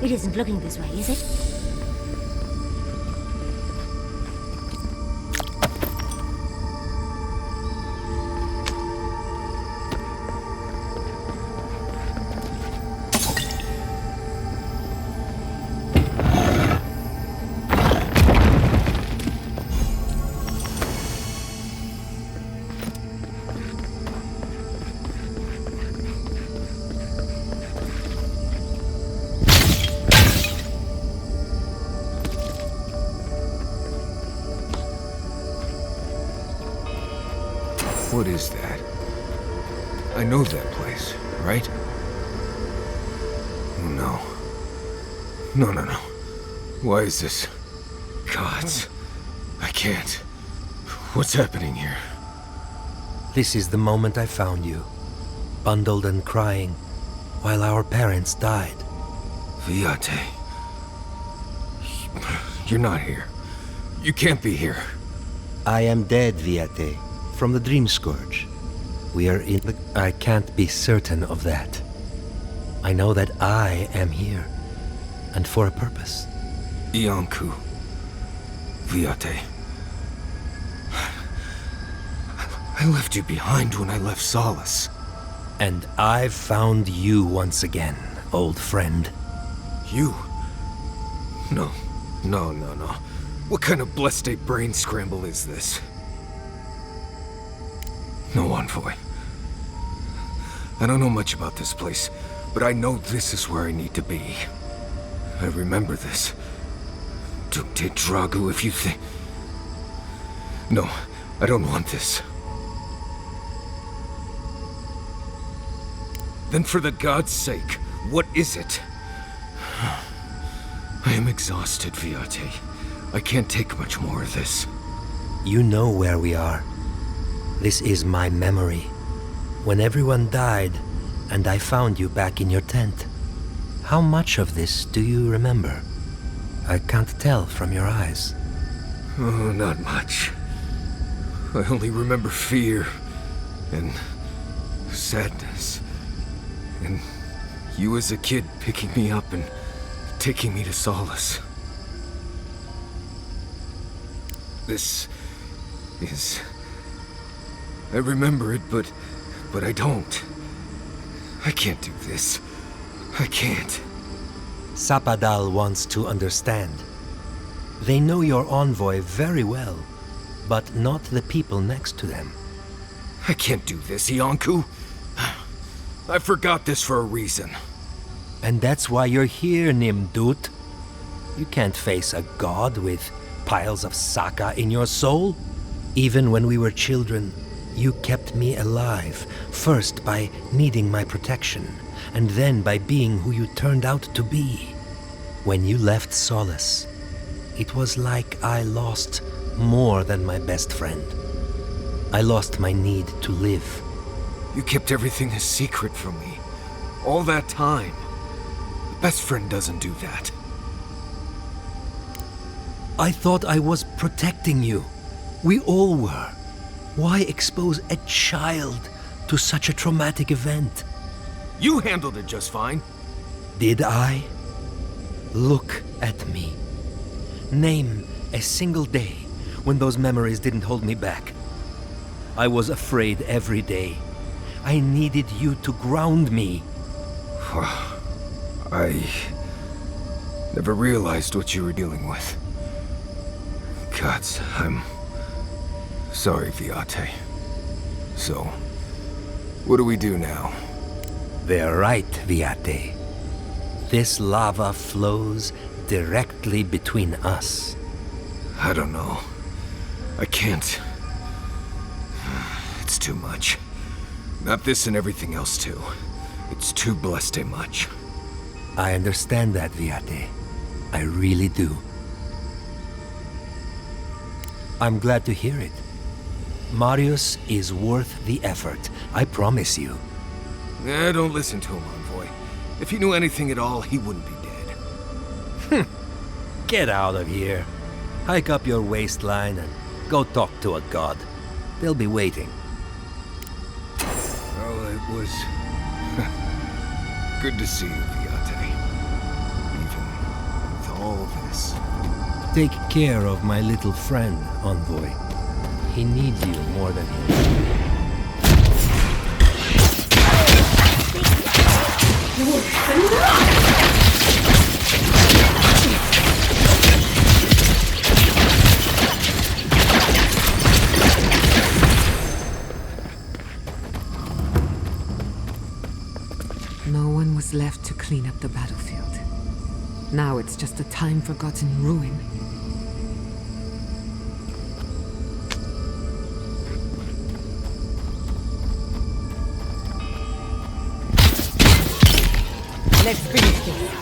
It isn't looking this way, is it? What is that? I know that place, right? Oh, no. No. Why is this? Gods. I can't. What's happening here? This is the moment I found you, bundled and crying, while our parents died. Viate. You're not here. You can't be here. I am dead, Viate, from the Dream Scourge. We are in the... I can't be certain of that. I know that I am here, and for a purpose. Iancu. Viate. I left you behind when I left Solace. And I've found you once again, old friend. You? No. What kind of blessed brain scramble is this? No, Envoy. I don't know much about this place, but I know this is where I need to be. I remember this. Duke de Dragu, if you think... No, I don't want this. Then for the god's sake, what is it? I am exhausted, Viate. I can't take much more of this. You know where we are. This is my memory. When everyone died, and I found you back in your tent. How much of this do you remember? I can't tell from your eyes. Oh, not much. I only remember fear, and sadness. And you as a kid picking me up and taking me to Solace. This is... I remember it, but I don't. I can't do this. I can't. Sapadal wants to understand. They know your envoy very well, but not the people next to them. I can't do this, Ianku. I forgot this for a reason. And that's why you're here, Nimdut. You can't face a god with piles of Saka in your soul. Even when we were children, you kept me alive, first by needing my protection, and then by being who you turned out to be. When you left Solace, it was like I lost more than my best friend. I lost my need to live. You kept everything a secret from me. All that time. A best friend doesn't do that. I thought I was protecting you. We all were. Why expose a child to such a traumatic event? You handled it just fine. Did I? Look at me. Name a single day when those memories didn't hold me back. I was afraid every day. I needed you to ground me. I never realized what you were dealing with. Gods, I'm sorry, Viate. So, what do we do now? They're right, Viate. This lava flows directly between us. I don't know. I can't. It's too much. Not this and everything else too. It's too blessed much. I understand that, Viate. I really do. I'm glad to hear it. Marius is worth the effort, I promise you. Don't listen to him, Envoy. If he knew anything at all, he wouldn't be dead. Get out of here. Hike up your waistline and go talk to a god. They'll be waiting. Well, it was good to see you, Viate. Even with all this. Take care of my little friend, Envoy. He needs you more than he No one was left to clean up the battlefield. Now it's just a time-forgotten ruin. Let's finish this.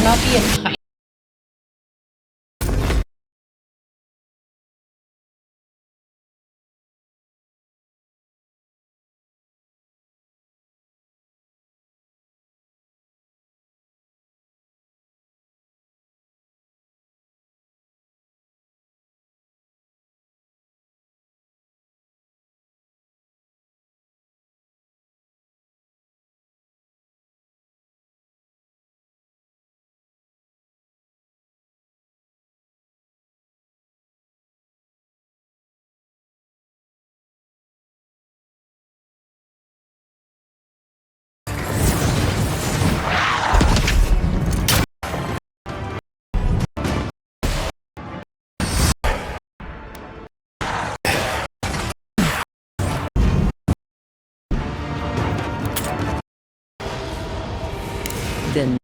better not be a time. Then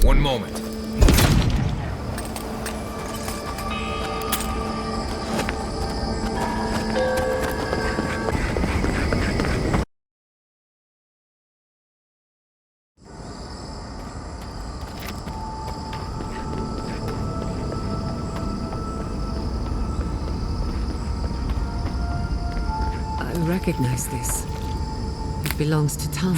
One moment. I recognize this. It belongs to Tom.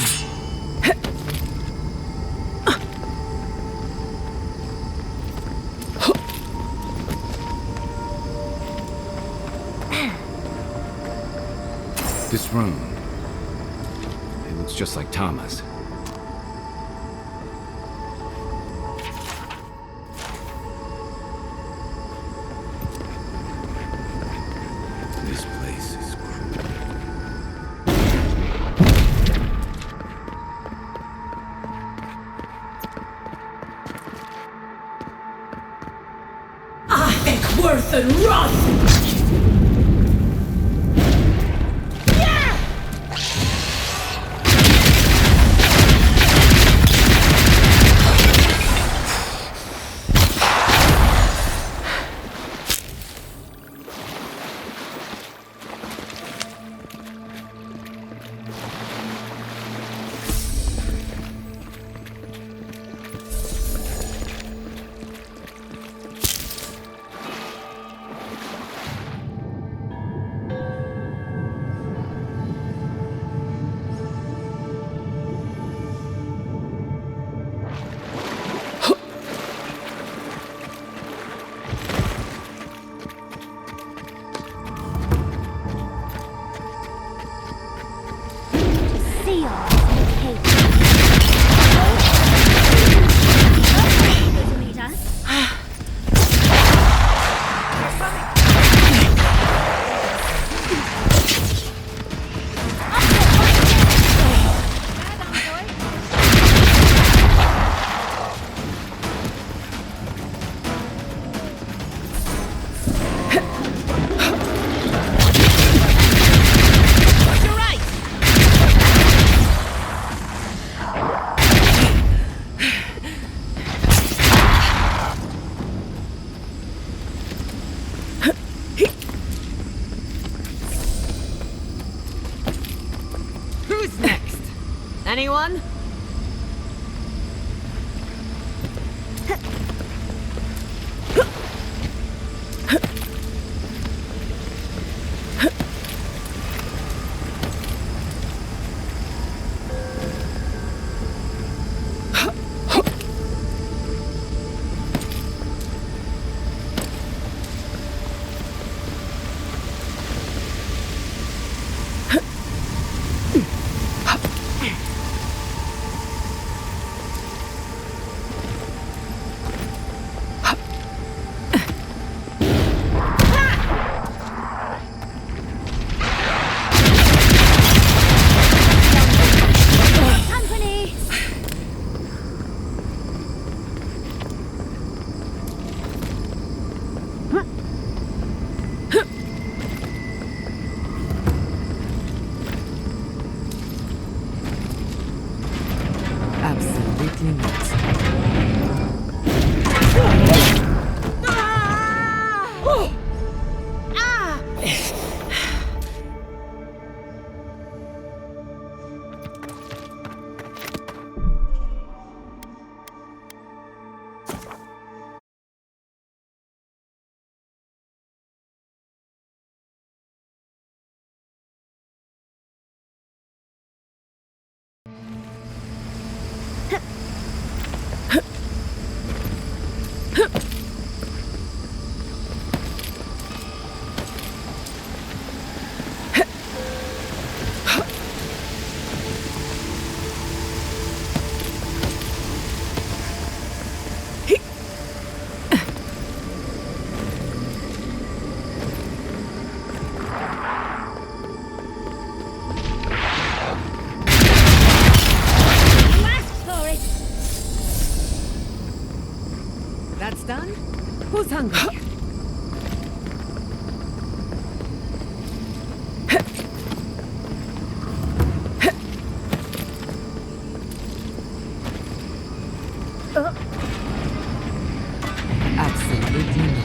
This room. It looks just like Thomas. This place is cruel. Avowed worth and wrath! Anyone? hungry. Absolutely not.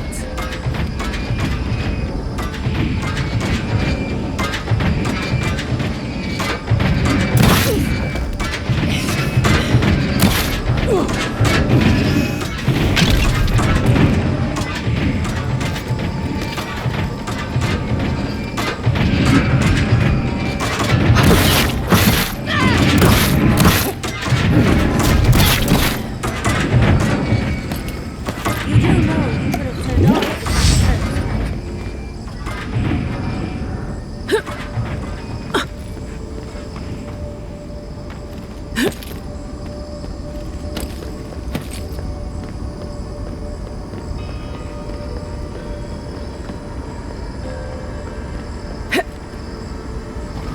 You do know you could have turned off the first, right?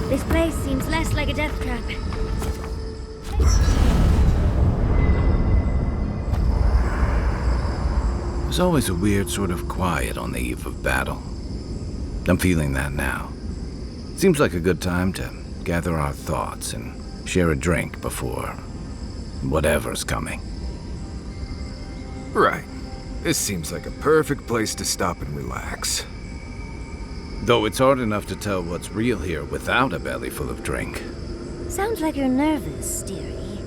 This place seems less like a death trap. There's always a weird sort of quiet on the eve of battle. I'm feeling that now. Seems like a good time to gather our thoughts and share a drink before whatever's coming. Right. This seems like a perfect place to stop and relax. Though it's hard enough to tell what's real here without a belly full of drink. Sounds like you're nervous, dearie.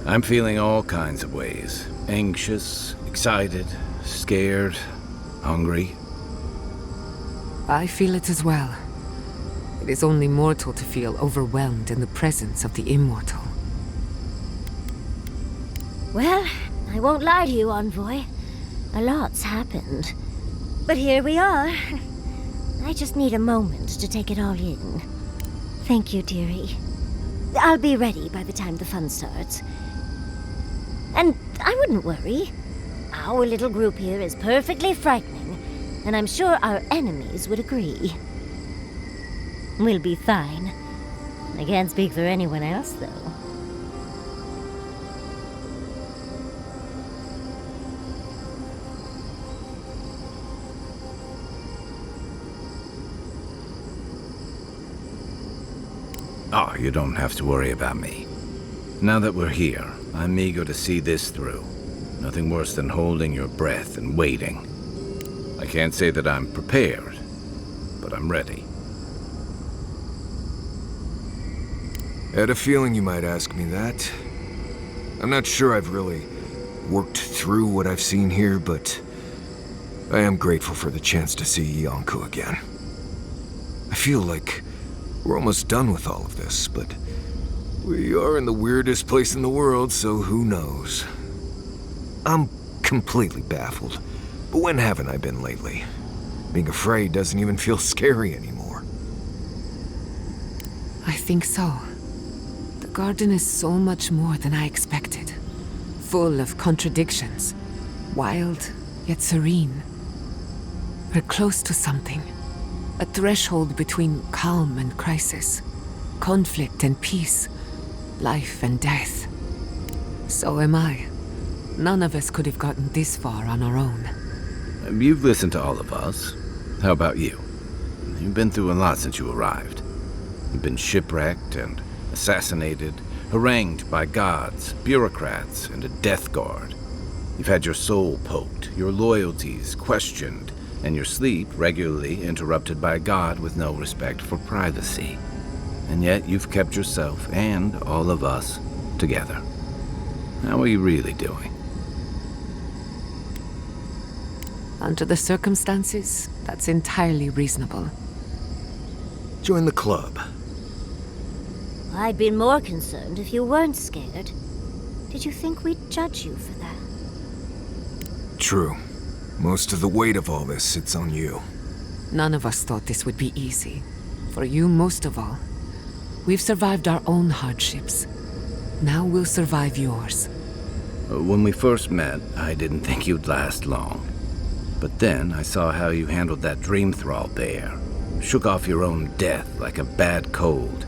I'm feeling all kinds of ways. Anxious, excited, scared, hungry. I feel it as well. It is only mortal to feel overwhelmed in the presence of the immortal. Well, I won't lie to you, Envoy. A lot's happened. But here we are. I just need a moment to take it all in. Thank you, dearie. I'll be ready by the time the fun starts. And I wouldn't worry. Our little group here is perfectly frightening, and I'm sure our enemies would agree. We'll be fine. I can't speak for anyone else, though. Oh, you don't have to worry about me. Now that we're here, I'm eager to see this through. Nothing worse than holding your breath and waiting. I can't say that I'm prepared, but I'm ready. I had a feeling you might ask me that. I'm not sure I've really worked through what I've seen here, but I am grateful for the chance to see Yonko again. I feel like we're almost done with all of this, but we are in the weirdest place in the world, so who knows? I'm completely baffled, but when haven't I been lately? Being afraid doesn't even feel scary anymore. I think so. The garden is so much more than I expected. Full of contradictions. Wild, yet serene. We're close to something. A threshold between calm and crisis. Conflict and peace. Life and death. So am I. None of us could have gotten this far on our own. You've listened to all of us. How about you? You've been through a lot since you arrived. You've been shipwrecked and assassinated, harangued by gods, bureaucrats, and a death guard. You've had your soul poked, your loyalties questioned, and your sleep regularly interrupted by a god with no respect for privacy. And yet you've kept yourself and all of us together. How are you really doing? Under the circumstances, that's entirely reasonable. Join the club. I'd been more concerned if you weren't scared. Did you think we'd judge you for that? True. Most of the weight of all this sits on you. None of us thought this would be easy. For you, most of all. We've survived our own hardships. Now we'll survive yours. When we first met, I didn't think you'd last long. But then I saw how you handled that dream thrall bear. Shook off your own death like a bad cold.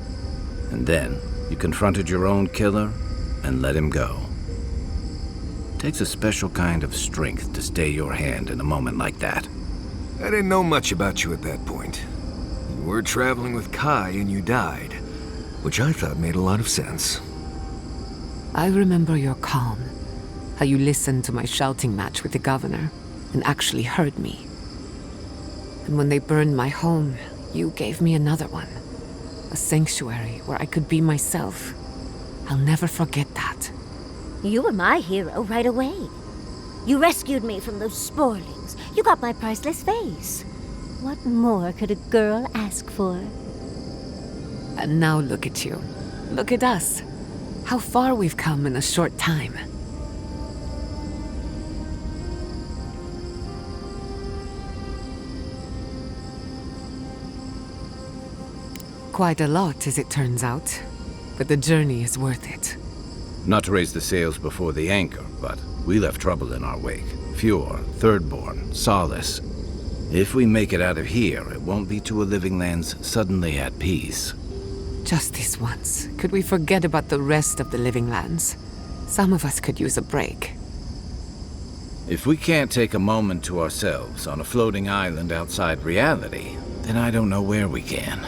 And then you confronted your own killer and let him go. Takes a special kind of strength to stay your hand in a moment like that. I didn't know much about you at that point. You were traveling with Kai and you died, which I thought made a lot of sense. I remember your calm. How you listened to my shouting match with the governor and actually heard me. And when they burned my home, you gave me another one. A sanctuary where I could be myself. I'll never forget that. You were my hero right away. You rescued me from those sporlings. You got my priceless face. What more could a girl ask for? And now look at you. Look at us. How far we've come in a short time. Quite a lot, as it turns out. But the journey is worth it. Not to raise the sails before the anchor, but we left trouble in our wake. Fjord, Thirdborn, Solace. If we make it out of here, it won't be to a living lands suddenly at peace. Just this once, could we forget about the rest of the living lands? Some of us could use a break. If we can't take a moment to ourselves on a floating island outside reality, then I don't know where we can.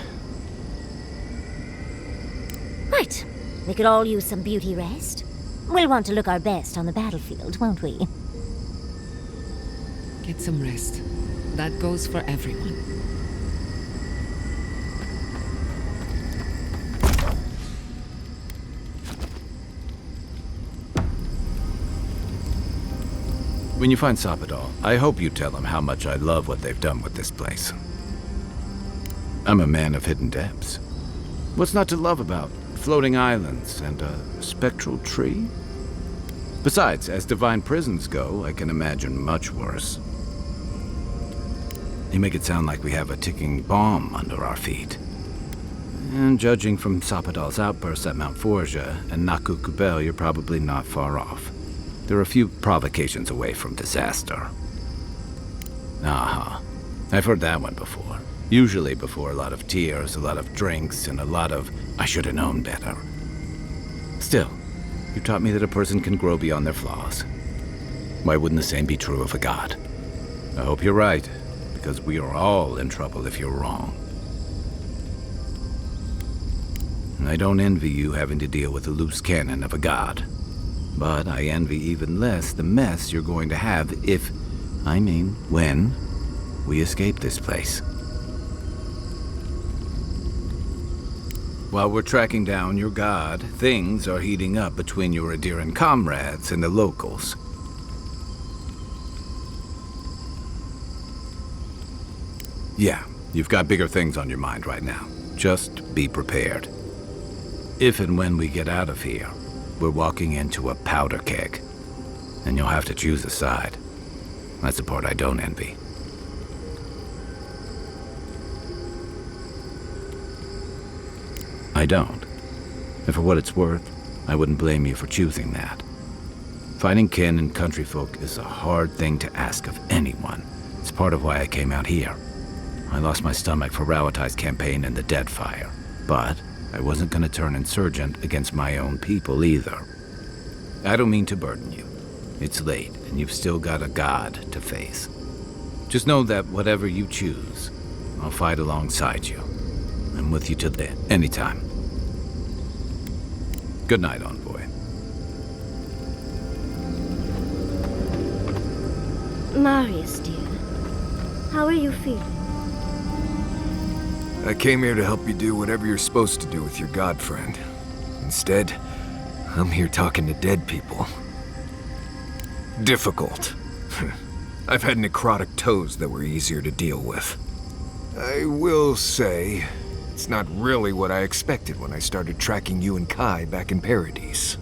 Right. We could all use some beauty rest. We'll want to look our best on the battlefield, won't we? Get some rest. That goes for everyone. When you find Sapadal, I hope you tell him how much I love what they've done with this place. I'm a man of hidden depths. What's not to love about floating islands and a spectral tree? Besides, as divine prisons go, I can imagine much worse. You make it sound like we have a ticking bomb under our feet. And judging from Sapadal's outbursts at Mount Forja and Naku Kubel, you're probably not far off. There are a few provocations away from disaster. Aha. I've heard that one before. Usually before a lot of tears, a lot of drinks, and a lot of, I should have known better. Still, you taught me that a person can grow beyond their flaws. Why wouldn't the same be true of a god? I hope you're right, because we are all in trouble if you're wrong. I don't envy you having to deal with a loose cannon of a god. But I envy even less the mess you're going to have if, when, we escape this place. While we're tracking down your god, things are heating up between your Adiran comrades and the locals. Yeah, you've got bigger things on your mind right now. Just be prepared. If and when we get out of here, we're walking into a powder keg, and you'll have to choose a side. That's the part I don't envy. I don't. And for what it's worth, I wouldn't blame you for choosing that. Finding kin and country folk is a hard thing to ask of anyone. It's part of why I came out here. I lost my stomach for Rauatai's campaign and the Deadfire, but I wasn't going to turn insurgent against my own people either. I don't mean to burden you. It's late, and you've still got a god to face. Just know that whatever you choose, I'll fight alongside you. I'm with you till the end, anytime. Good night, Envoy. Marius, dear. How are you feeling? I came here to help you do whatever you're supposed to do with your god friend. Instead, I'm here talking to dead people. Difficult. I've had necrotic toes that were easier to deal with. I will say, it's not really what I expected when I started tracking you and Kai back in Paradise.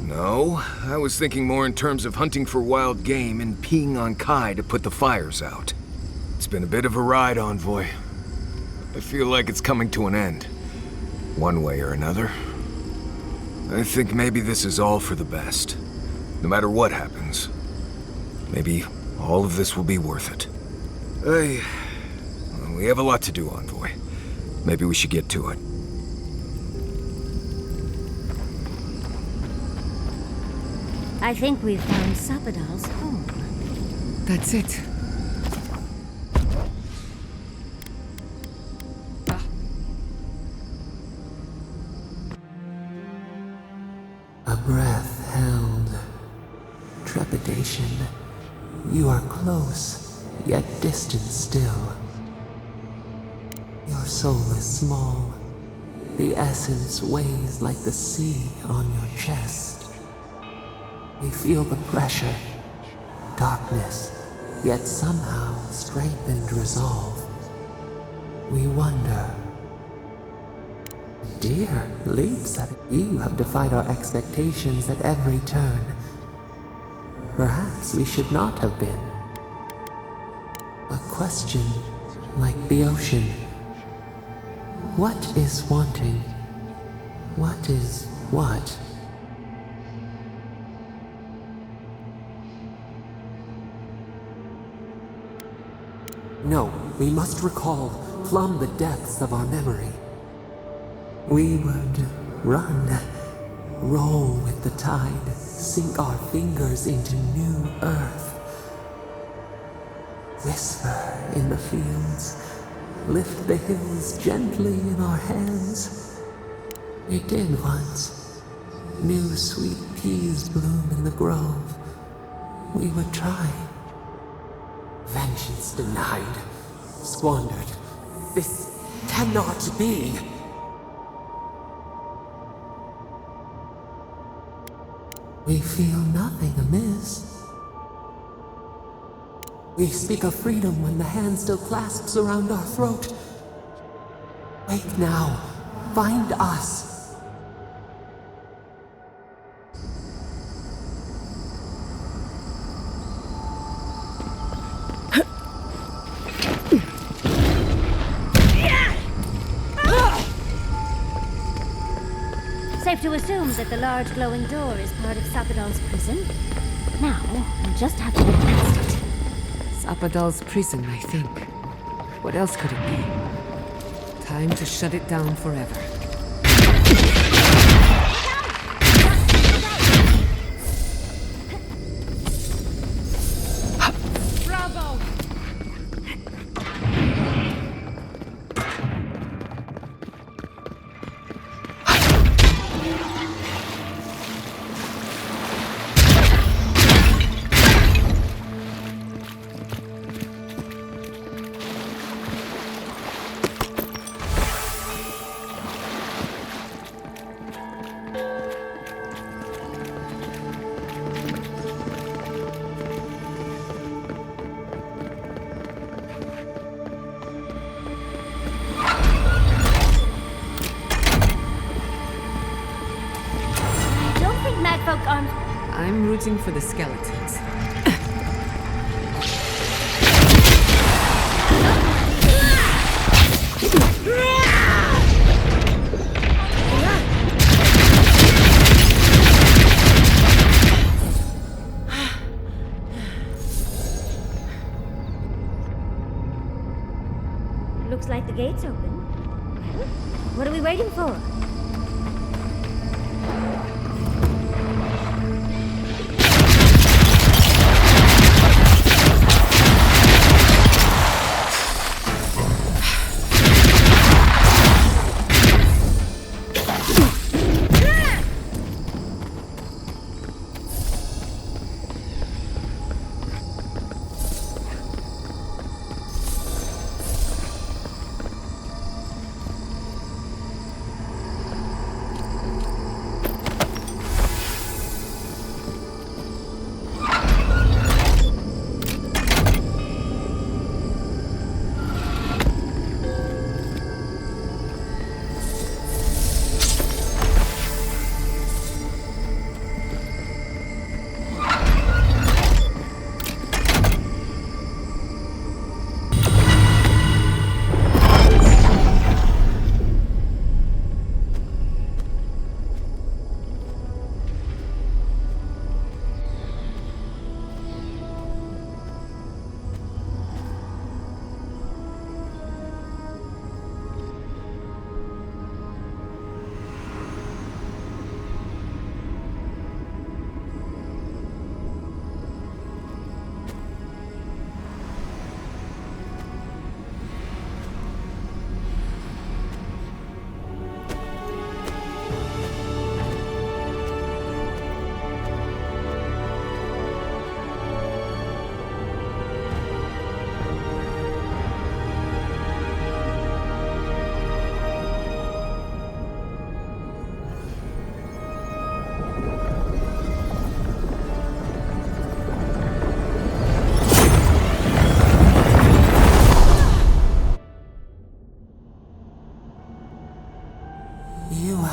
No, I was thinking more in terms of hunting for wild game and peeing on Kai to put the fires out. It's been a bit of a ride, Envoy. I feel like it's coming to an end, one way or another. I think maybe this is all for the best. No matter what happens, maybe all of this will be worth it. We have a lot to do, Envoy. Maybe we should get to it. I think we've found Sapadal's home. That's it. A breath held. Trepidation. You are close, yet distant still. Your soul is small. The essence weighs like the sea on your chest. We feel the pressure. Darkness, yet somehow strengthened resolve. We wonder. Dear leaps at it. You have defied our expectations at every turn. Perhaps we should not have been. A question like the ocean. What is wanting? What is what? No, we must recall, plumb the depths of our memory. We would run, roll with the tide, sink our fingers into new earth. Whisper in the fields, lift the hills gently in our hands. We did once. New sweet peas bloom in the grove. We would try. Vengeance denied, squandered. This cannot be. We feel nothing amiss. We speak of freedom when the hand still clasps around our throat. Wake now. Find us. Safe to assume that the large glowing door is part of Sapadal's prison. Now, we'll just have to get past it. Sapadal's prison, I think. What else could it be? Time to shut it down forever. I'm rooting for the skeletons. Looks like the gate's open. Well, what are we waiting for?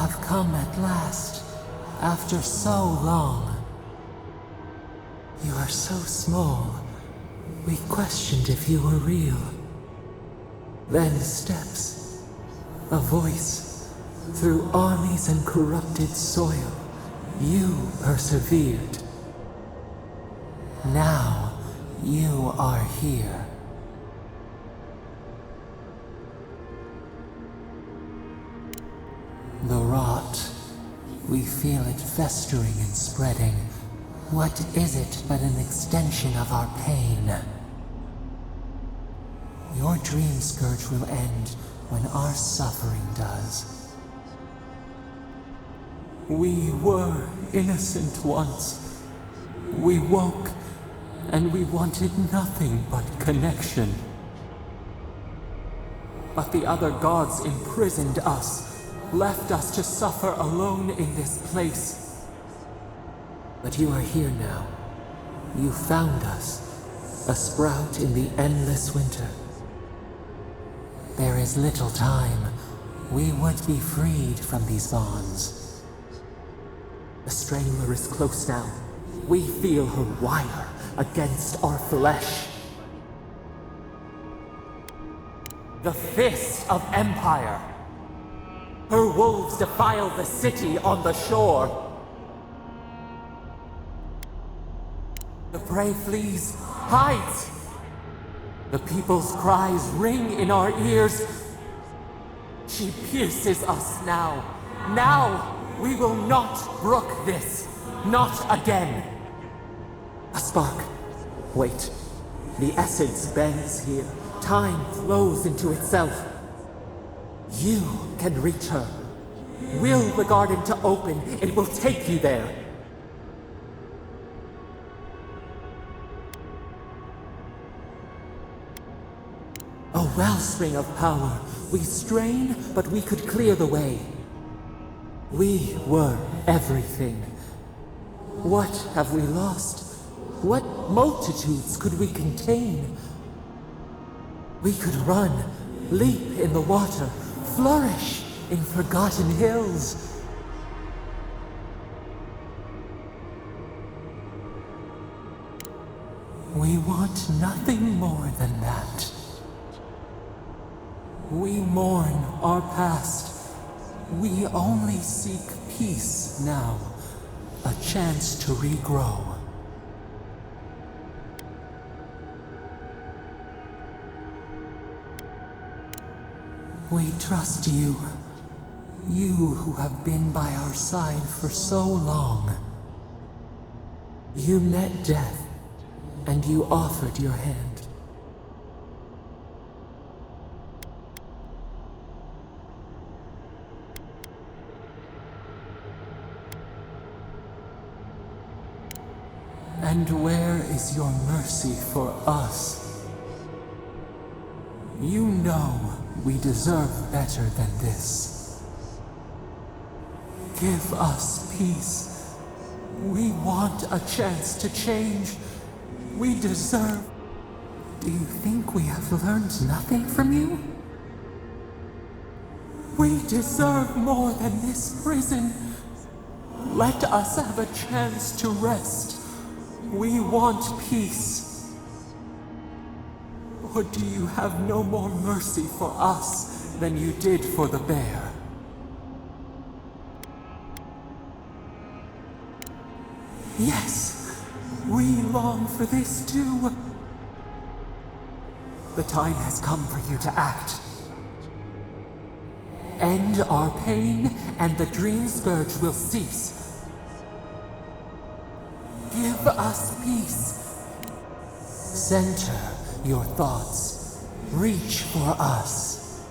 have come at last, after so long. You are so small. We questioned if you were real. Then steps, a voice, through armies and corrupted soil. You persevered. Now, you are here. The rot. We feel it festering and spreading. What is it but an extension of our pain? Your dream scourge will end when our suffering does. We were innocent once. We woke, and we wanted nothing but connection. But the other gods imprisoned us, left us to suffer alone in this place. But you are here now. You found us, a sprout in the endless winter. There is little time. We would be freed from these bonds. The strangler is close now. We feel her wire against our flesh. The fist of empire. Her wolves defile the city on the shore. The prey flees, hides. The people's cries ring in our ears. She pierces us now. Now, we will not brook this. Not again. A spark. Wait. The essence bends here. Time flows into itself. You can reach her. Will the garden to open, it will take you there. A wellspring of power. We strain, but we could clear the way. We were everything. What have we lost? What multitudes could we contain? We could run, leap in the water, flourish in forgotten hills. We want nothing more than that. We mourn our past. We only seek peace now, a chance to regrow. We trust you. You who have been by our side for so long. You met death, and you offered your hand. And where is your mercy for us? You know we deserve better than this. Give us peace. We want a chance to change. We deserve... Do you think we have learned nothing from you? We deserve more than this prison. Let us have a chance to rest. We want peace. Or do you have no more mercy for us than you did for the bear? Yes, we long for this too. The time has come for you to act. End our pain, and the dream scourge will cease. Give us peace. Center your thoughts. Reach for us.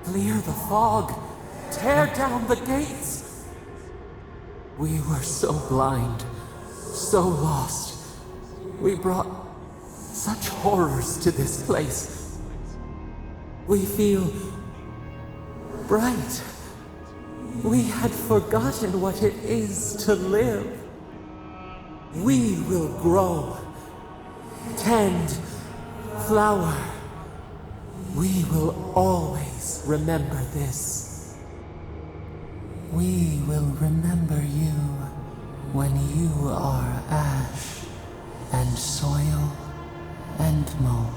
Clear the fog. Tear down the gates. We were so blind, so lost. We brought such horrors to this place. We feel bright. We had forgotten what it is to live. We will grow, tend, flower. We will always remember this. We will remember you when you are ash and soil and mold.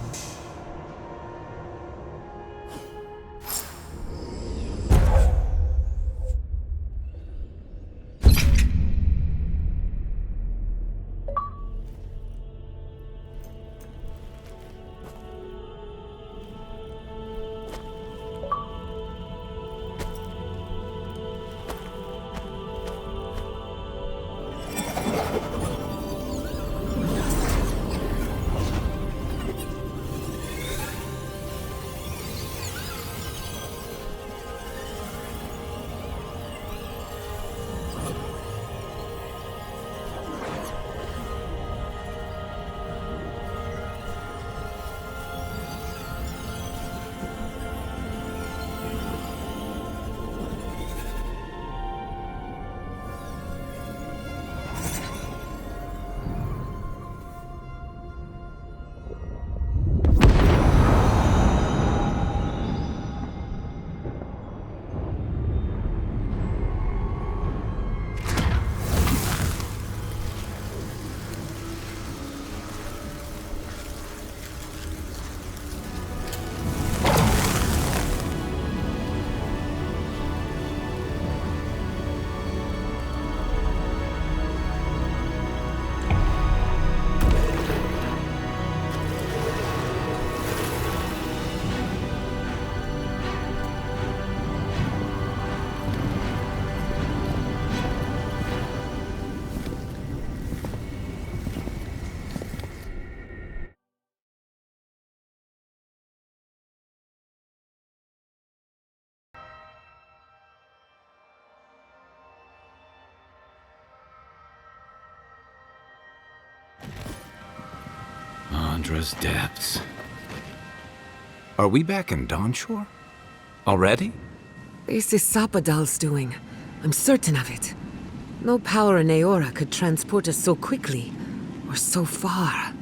Andra's depths. Are we back in Dawnshore? Already? This is Sapadal's doing. I'm certain of it. No power in Aora could transport us so quickly, or so far.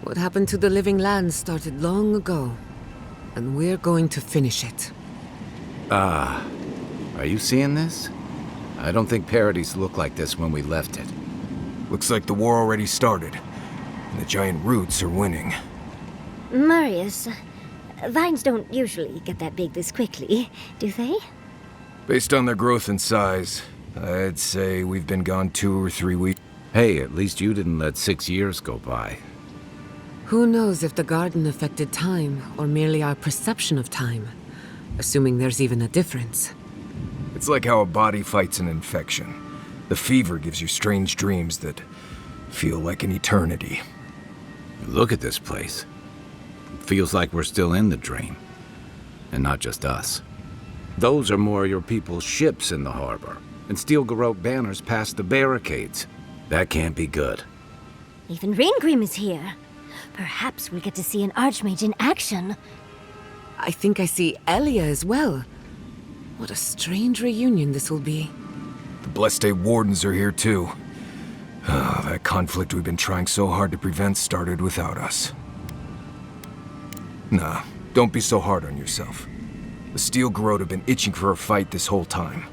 What happened to the living land started long ago, and we're going to finish it. Are you seeing this? I don't think Paradise looked like this when we left it. Looks like the war already started, and the giant roots are winning. Marius, vines don't usually get that big this quickly, do they? Based on their growth and size, I'd say we've been gone 2 or 3 weeks. Hey, at least you didn't let 6 years go by. Who knows if the garden affected time, or merely our perception of time, assuming there's even a difference. It's like how a body fights an infection. The fever gives you strange dreams that feel like an eternity. Look at this place. It feels like we're still in the dream. And not just us. Those are more your people's ships in the harbor, and steel Garrote banners past the barricades. That can't be good. Even Ringrim is here. Perhaps we'll get to see an Archmage in action. I think I see Elia as well. What a strange reunion this will be. The Blessed Wardens are here too. That conflict we've been trying so hard to prevent started without us. Nah, don't be so hard on yourself. The Steel Garrote have been itching for a fight this whole time.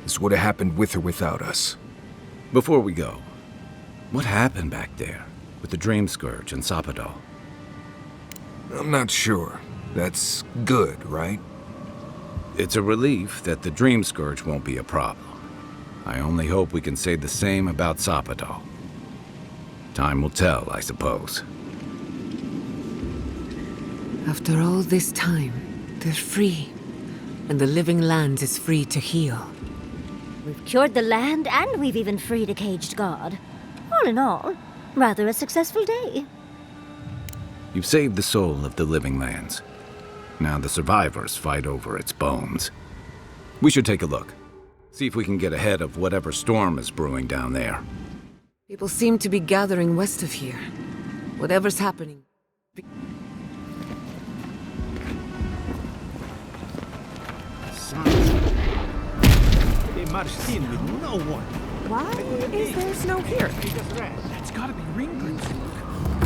This would have happened with or without us. Before we go, what happened back there with the Dream Scourge and Sapadal? I'm not sure. That's good, right? It's a relief that the Dream Scourge won't be a problem. I only hope we can say the same about Sapadal. Time will tell, I suppose. After all this time, they're free. And the living land is free to heal. We've cured the land, and we've even freed a caged god. All in all, rather a successful day. You've saved the soul of the living lands. Now the survivors fight over its bones. We should take a look. See if we can get ahead of whatever storm is brewing down there. People seem to be gathering west of here. Whatever's happening. They marched in with no one. Why is there snow here? It's gotta be Ringrim's work.